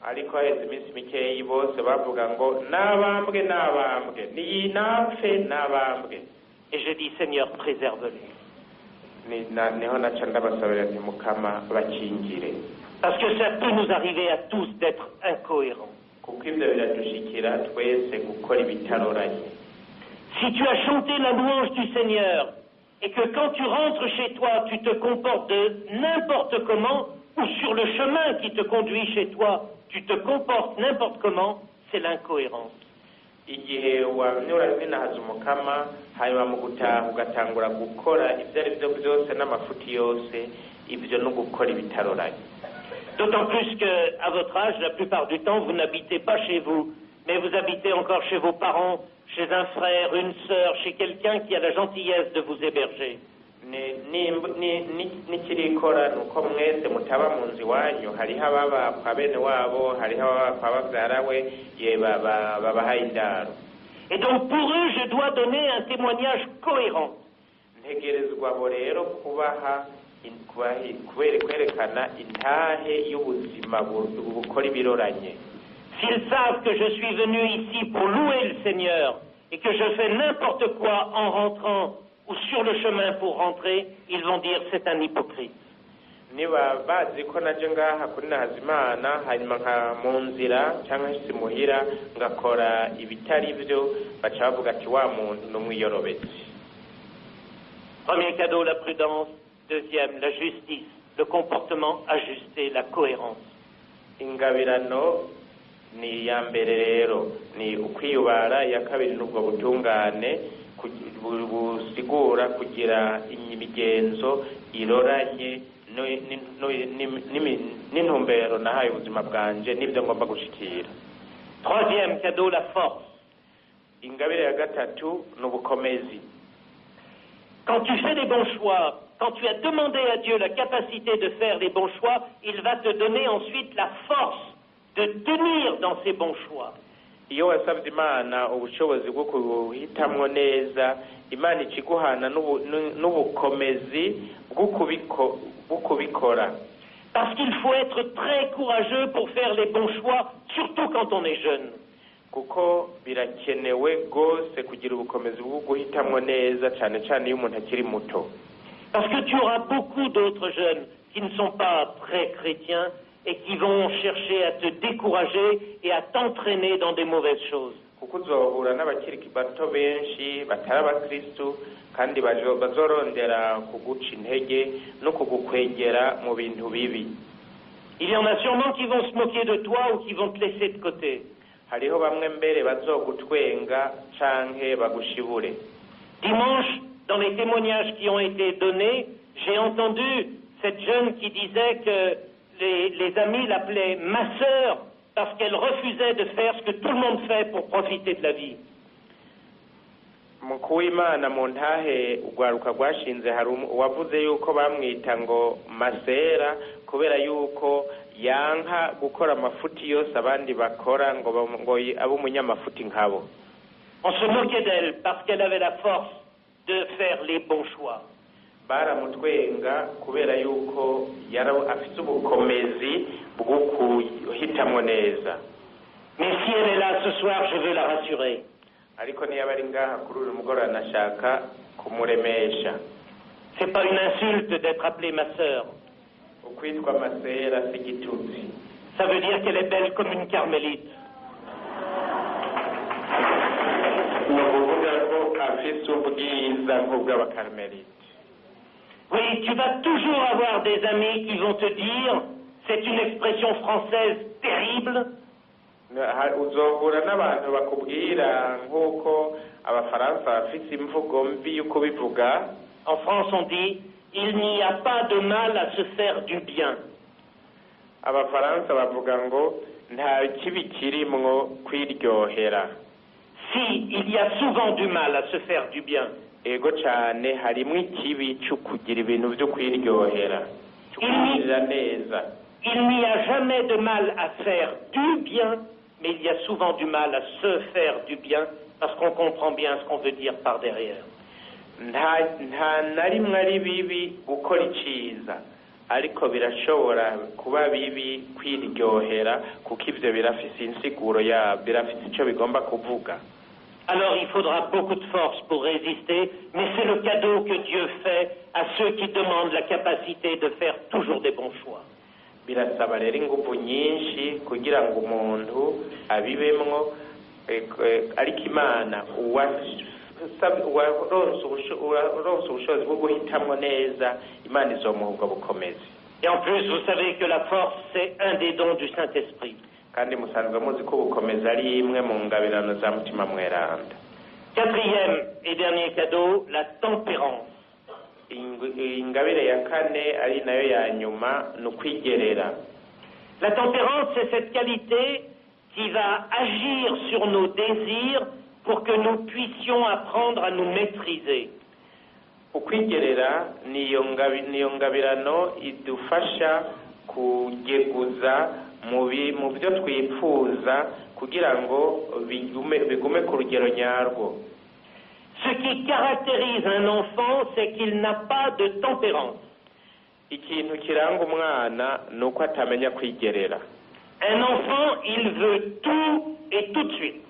Ariko haheze iminsi mikeyi bose bavuga ngo nabambwe niyinapfe nabambwe. Et je dis, Seigneur, préserve-les. Niho naca ndabasabira nti mukama bakingire. Parce que ça peut nous arriver à tous d'être incohérents. Kuko ibyo biradushikira twese gukora ibitaroranye. Si tu as chanté la louange du Seigneur et que quand tu rentres chez toi, tu te comportes de n'importe comment, ou sur le chemin qui te conduit chez toi, tu te comportes n'importe comment, c'est l'incohérence. Igihe wanyura binahaza umukama hanyuma mu gutaha ugatangura gukora ibyo ari byo byose n'amafuti yose, ibyo no gukora ibitaroranye. D'autant plus qu'à votre âge, la plupart du temps, vous n'habitez pas chez vous, mais vous habitez encore chez vos parents, chez un frère, une sœur, chez quelqu'un qui a la gentillesse de vous héberger. Nikirikora nuko mwese mutaba mu nzu iwanyu, hariho ababa kwa bene wabo, hariho ababa kwa babyara we babahaye indaro. Et donc pour eux, je dois donner un témoignage cohérent. Ntegerezwa abo rero kubaha kwerekana intahe y'ubuzima bukora ibiroranye. S'ils savent que je suis venu ici pour louer le Seigneur et que je fais n'importe quoi en rentrant ou sur le chemin pour rentrer, ils vont dire c'est un hypocrite. niba bazi ko naje ngaha kuri Nahazimana hanyuma nka mu nzira cyangwa se muhira ngakora ibitari byo baca bavuga ati wa muntu n'umwiyorobetsi. Premier cadeau, la prudence. Deuxième, la justice, le comportement ajusté, la cohérence. Ingabirano ni ya mbere rero ni ukwiyubara, ya kabiri n'ubwo butungane busigura kugira imigenzo iroranye n'intumbero nahaye ubuzima bwanje n'ibyo ngomba gushikira. Troisième cadeau, la force. Ingabire ya gatatu n'ubukomezi. Quand tu fais les bons choix, quand tu as demandé à Dieu la capacité de faire les bons choix, il va te donner ensuite la force de tenir dans ces bons choix. Iyo wasabye Imana ubushobozi bwo kuhitamwo neza, Imana ikiguhana n'ubukomezi bwo kubikora. Parce qu'il faut être très courageux pour faire les bons choix, surtout quand on est jeune. Kuko birakenewe gose kugira ubukomezi bwo guhitamwo neza cyane cyane iyo umuntu akiri muto. Parce que tu auras beaucoup d'autres jeunes qui ne sont pas très chrétiens et qui vont chercher à te décourager et à t'entraîner dans des mauvaises choses. Kuko uzohura n'abakiri bato benshi batari abakristu kandi bazorondera kuguca intege no kugukwegera mu bintu bibi. Il y en a sûrement qui vont se moquer de toi ou qui vont te laisser de côté. Hariho bamwe mbere bazogutwenga canke bagushibure. Dimanche, dans les témoignages qui ont été donnés, j'ai entendu cette jeune qui disait que les amis l'appelaient ma sœur parce qu'elle refusait de faire ce que tout le monde fait pour profiter de la vie. Mukuwimana mu ntahe ugwaruka rwashinze hari wavuze yuko bamwita ngo masera kubera yuko yanka gukora amafuti yose abandi bakora ngo abo umunyamafuti nkabo. On se moquait d'elle parce qu'elle avait la force de faire les bons choix. Baramutwenga kubera yuko afite ubukomezi bwo kuhitamwo neza. Mais si elle est là ce soir, je veux la rassurer. Ariko niyo bari ngaha kuri uyu mugoroba nashaka kumuremesha. C'est pas une insulte d'être appelée ma sœur. Ukwitwa masera si igitutsi. Ça veut dire qu'elle est belle comme une carmélite. Oui, tu vas toujours avoir des amis qui vont te dire, c'est une expression française terrible. Uzohura n'abantu bakubwira nk'uko abafaransa bafite imvugo mbi y'uko bivuga. En France on dit, il n'y a pas de mal à se faire du bien. Abafaransa bavuga ngo nta kibi kirimwo kwiryohera. Si, il y a souvent du mal à se faire du bien. Ego cyane harimo ikibi cyo kugira ibintu byo kwiryohera. Il n'y a jamais de mal à faire du bien, mais il y a souvent du mal à se faire du bien parce qu'on comprend bien ce qu'on veut dire par derrière. Nta na rimwe ari bibi gukora iciza ariko birashobora kuba bibi kwiryohera kuko ivyo birafise insiguro birafise ico bigomba kuvuga. Alors il faudra beaucoup de force pour résister, mais c'est le cadeau que Dieu fait à ceux qui demandent la capacité de faire toujours des bons choix. Birasaba rero ingufu nyinshi kugira ngo umuntu abibemwo ariko Imana uwaronse ubushobozi bwo guhitamwo neza Imana izomuha ubwo bukomezi. Et en plus, vous savez que la force, c'est un des dons du Saint-Esprit. Kandi musanzwe muzi ko ubukomezi ari imwe mu ngabirano za mutima mweranda. Quatrième et dernier cadeau, la tempérance. Ingabire ya kane ari nayo ya nyuma ni ukwigerera. La tempérance, c'est cette qualité qui va agir sur nos désirs pour que nous puissions apprendre à nous maîtriser. Ukwigerera niyo ngabirano idufasha kugeguza mu byo twifuza kugira ngo bigume ku rugero nyarwo. Ce qui caractérise un enfant, c'est qu'il n'a pas de tempérance. Ikintu kiranga umwana nuko atamenya kwigerera. Un enfant, il veut tout et tout de suite.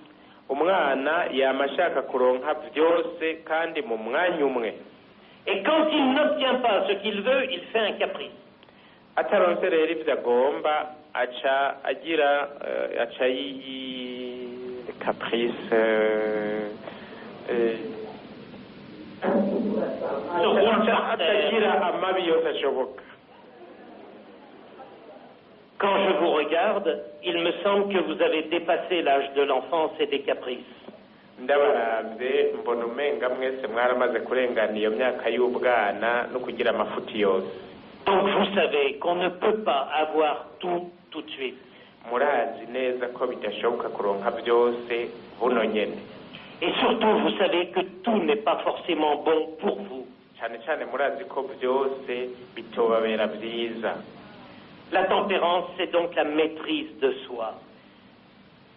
umwana yama ashaka kuronka byose kandi mu mwanya umwe. Et quand il n'obtient pas ce qu'il veut, il fait un caprice. Ataronse rero ibyo agomba aca caprice atagira amabi yose ashoboka. Quand je vous regarde, il me semble que vous avez dépassé l'âge de l'enfance et des caprices. Ndabarabye mbona umenga mwese mwaramaze kurengana iyo myaka y'ubwana no kugira amafuti yose. Donc vous savez qu'on ne peut pas avoir tout de suite. Murazi neza ko bidashoboka kuronka byose buno nyene. Et surtout vous savez que tout n'est pas forcément bon pour vous. Cyane cyane murazi ko byose bitobabera byiza. La tempérance, c'est donc la maîtrise de soi.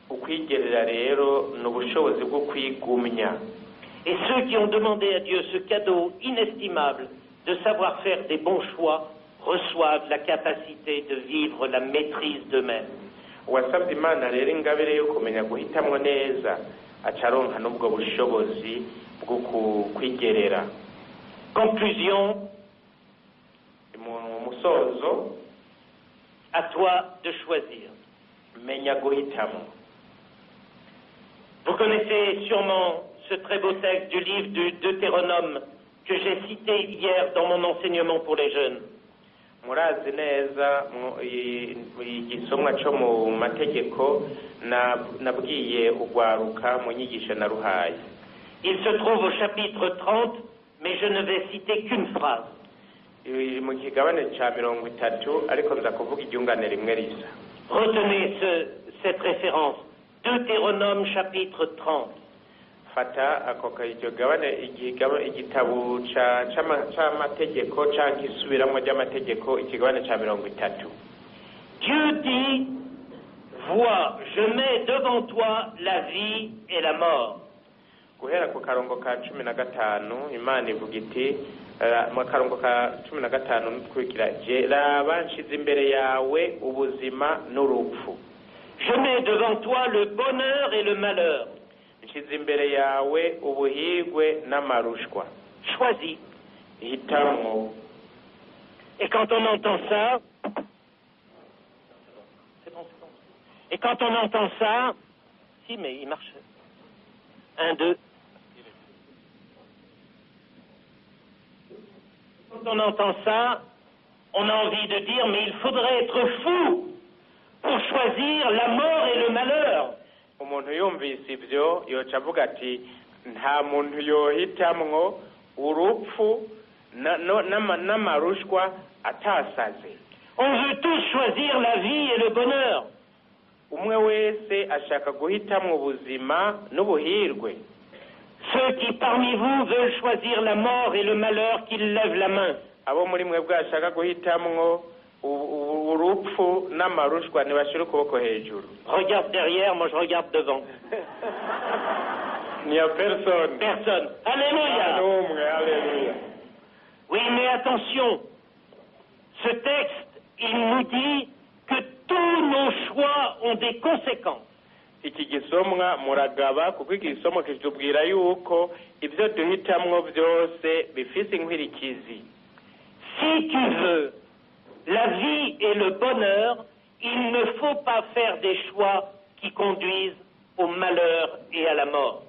Ukwigerera rero n'ubushobozi bwo kwigumya. Et ceux qui ont demandé à Dieu ce cadeau inestimable de savoir faire des bons choix reçoivent la capacité de vivre la maîtrise d'eux-mêmes. Uwasabye Imana rero ingabire yo kumenya guhitamwo neza acaronka n'ubwo bushobozi bwo kwigerera. Conclusion, mu musozo, à toi de choisir. Menya guhitamo. Vous connaissez sûrement ce très beau texte du livre du Deutéronome que j'ai cité hier dans mon enseignement pour les jeunes. Murazi neza igisomwa cyo mu mategeko nabwiye ugwaruka mu nyigisho na ruhaye. Il se trouve au chapitre 30, mais je ne vais citer qu'une phrase. Mu kigabane cya 30 ariko nza kuvuga iryungane rimwe risa. Retenez cette référence. Deutéronome chapitre 30. Fata ako kagabane igitabo c'amategeko canke isubiramo ry'amategeko ikigabane cya 30. Dieu dit, vois, je mets devant toi la vie et la mort. Guhera ku karongo ka 15 Imana ivuga iti mu karongo ka 15 n'utwikira je raba nshize imbere yawe ubuzima n'urupfu. Je mets devant toi le bonheur et le malheur. Nshize imbere yawe ubuhigwe n'amarushwa. Choisis. Hitamwo. Et quand on entend ça, c'est bon. Et quand on entend ça, si mais il marche. 1, 2. Quand on entend ça, on a envie de dire, mais il faudrait être fou pour choisir la mort et le malheur. Umuntu yumvise ibyo yoca avuga ati nta muntu yohitamwo urupfu n'amarushwa atasaze. On veut tous choisir la vie et le bonheur. Umwe wese ashaka guhitamwo ubuzima n'ubuhirwe. Ceux qui parmi vous veulent choisir la mort et le malheur, qu'ils lèvent la main. Abo muri mwe bwashaka guhitamwo urupfu n'amarushwa ntibashira ukuboko hejuru. Regarde derrière, moi je regarde devant. Il n'y a personne. Personne. Alléluia. Alléluia. Oui, mais attention. Ce texte, il nous dit que tous nos choix ont des conséquences. Iki gisomwa muragaba kuko iki gisomwa kitubwira yuko ibyo duhitamwo byose bifise inkwirikizi. Si tu veux la vie et le bonheur, il ne faut pas faire des choix qui conduisent au malheur et à la mort.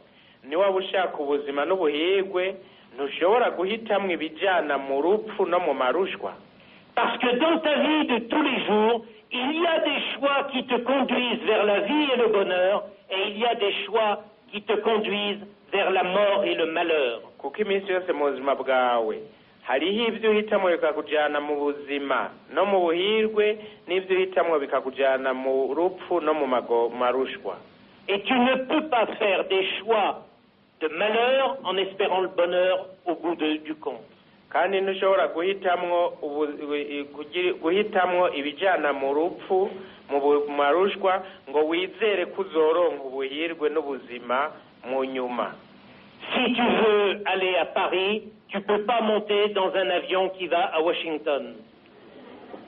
Ni waba ushaka ubuzima n'ubuhigwe ntushobora guhitamwo ibijyana mu rupfu no mu marushwa. Parce que dans ta vie de tous les jours, il y a des choix qui te conduisent vers la vie et le bonheur, et il y a des choix qui te conduisent vers la mort et le malheur. Kuko iminsi yose mu buzima bwawe hariho ibyo uhitamo bikakujyana mu buzima no mu buhirwe n'ibyo uhitamo bikakujyana mu rupfu no mu marushwa. Et tu ne peux pas faire des choix de malheur en espérant le bonheur au bout du compte. Kandi ntushobora guhitamwo ibijyana mu rupfu mu marushwa ngo wizere ko uzoronka ubuhirwe n'ubuzima mu nyuma. Si tu veux aller à Paris, tu ne peux pas monter dans un avion qui va à Washington.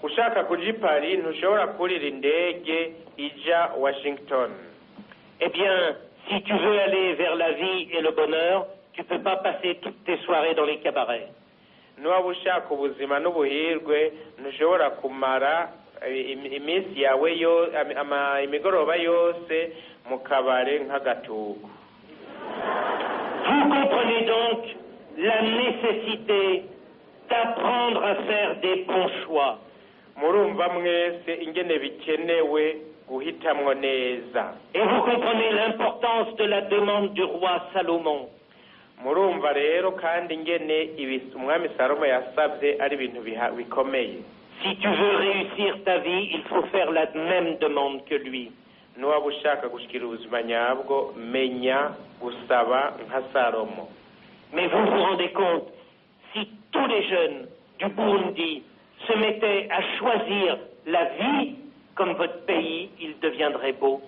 ushaka kuja i Paris ntushobora kurira indege ija Washington. Eh bien, si tu veux aller vers la vie et le bonheur, tu peux pas passer toutes tes soirées dans les cabarets. Niba ushaka ubuzima n'ubuhirwe ntushobora kumara iminsi yawe imigoroba yose mu kabare nk'agatuku. Vous comprenez donc la nécessité d'apprendre à faire des bons choix. Murumva mwese ingene bikenewe guhitamwo neza. Et vous comprenez l'importance de la demande du roi Salomon. Murumva rero kandi ingene umwami Salomo yasabye ari ibintu bikomeye. Si tu veux réussir ta vie, il faut faire la même demande que lui. Niba ushaka gushikira ubuzima nyabwo menya gusaba nka Salomo. Mais vous vous rendez compte, si tous les jeunes du Burundi se mettaient à choisir la vie comme votre pays, il deviendrait beau.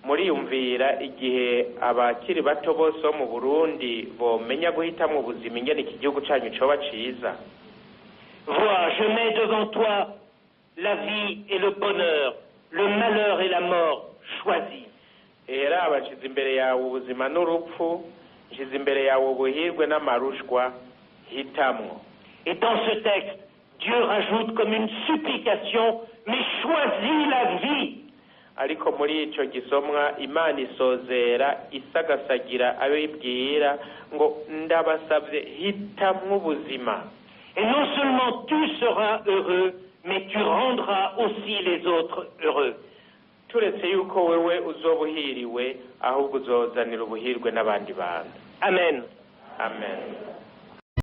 Muriyumvira igihe abakiri bato bose mu Burundi bomenya guhitamwo ubuzima ingene iki gihugu cyanyu coba ciza. Vois, je mets devant toi la vie et le bonheur, le malheur et la mort, choisis. Era abashize imbere yawe ubuzima n'urupfu, nshize imbere yawe ubuhirwe n'amarushwa, hitamwo. Et dans ce texte, Dieu rajoute comme une supplication, mais choisis la vie. Ariko muri ico gisomwa Imana isozera isagasagira abibwira ngo ndabasabye hitamwo ubuzima. Et non seulement tu seras heureux, mais tu rendras aussi les autres heureux. Turetse yuko wewe uzobuhiriwe ahubwo uzozanira ubuhirwe n'abandi bantu. Amen. Amen.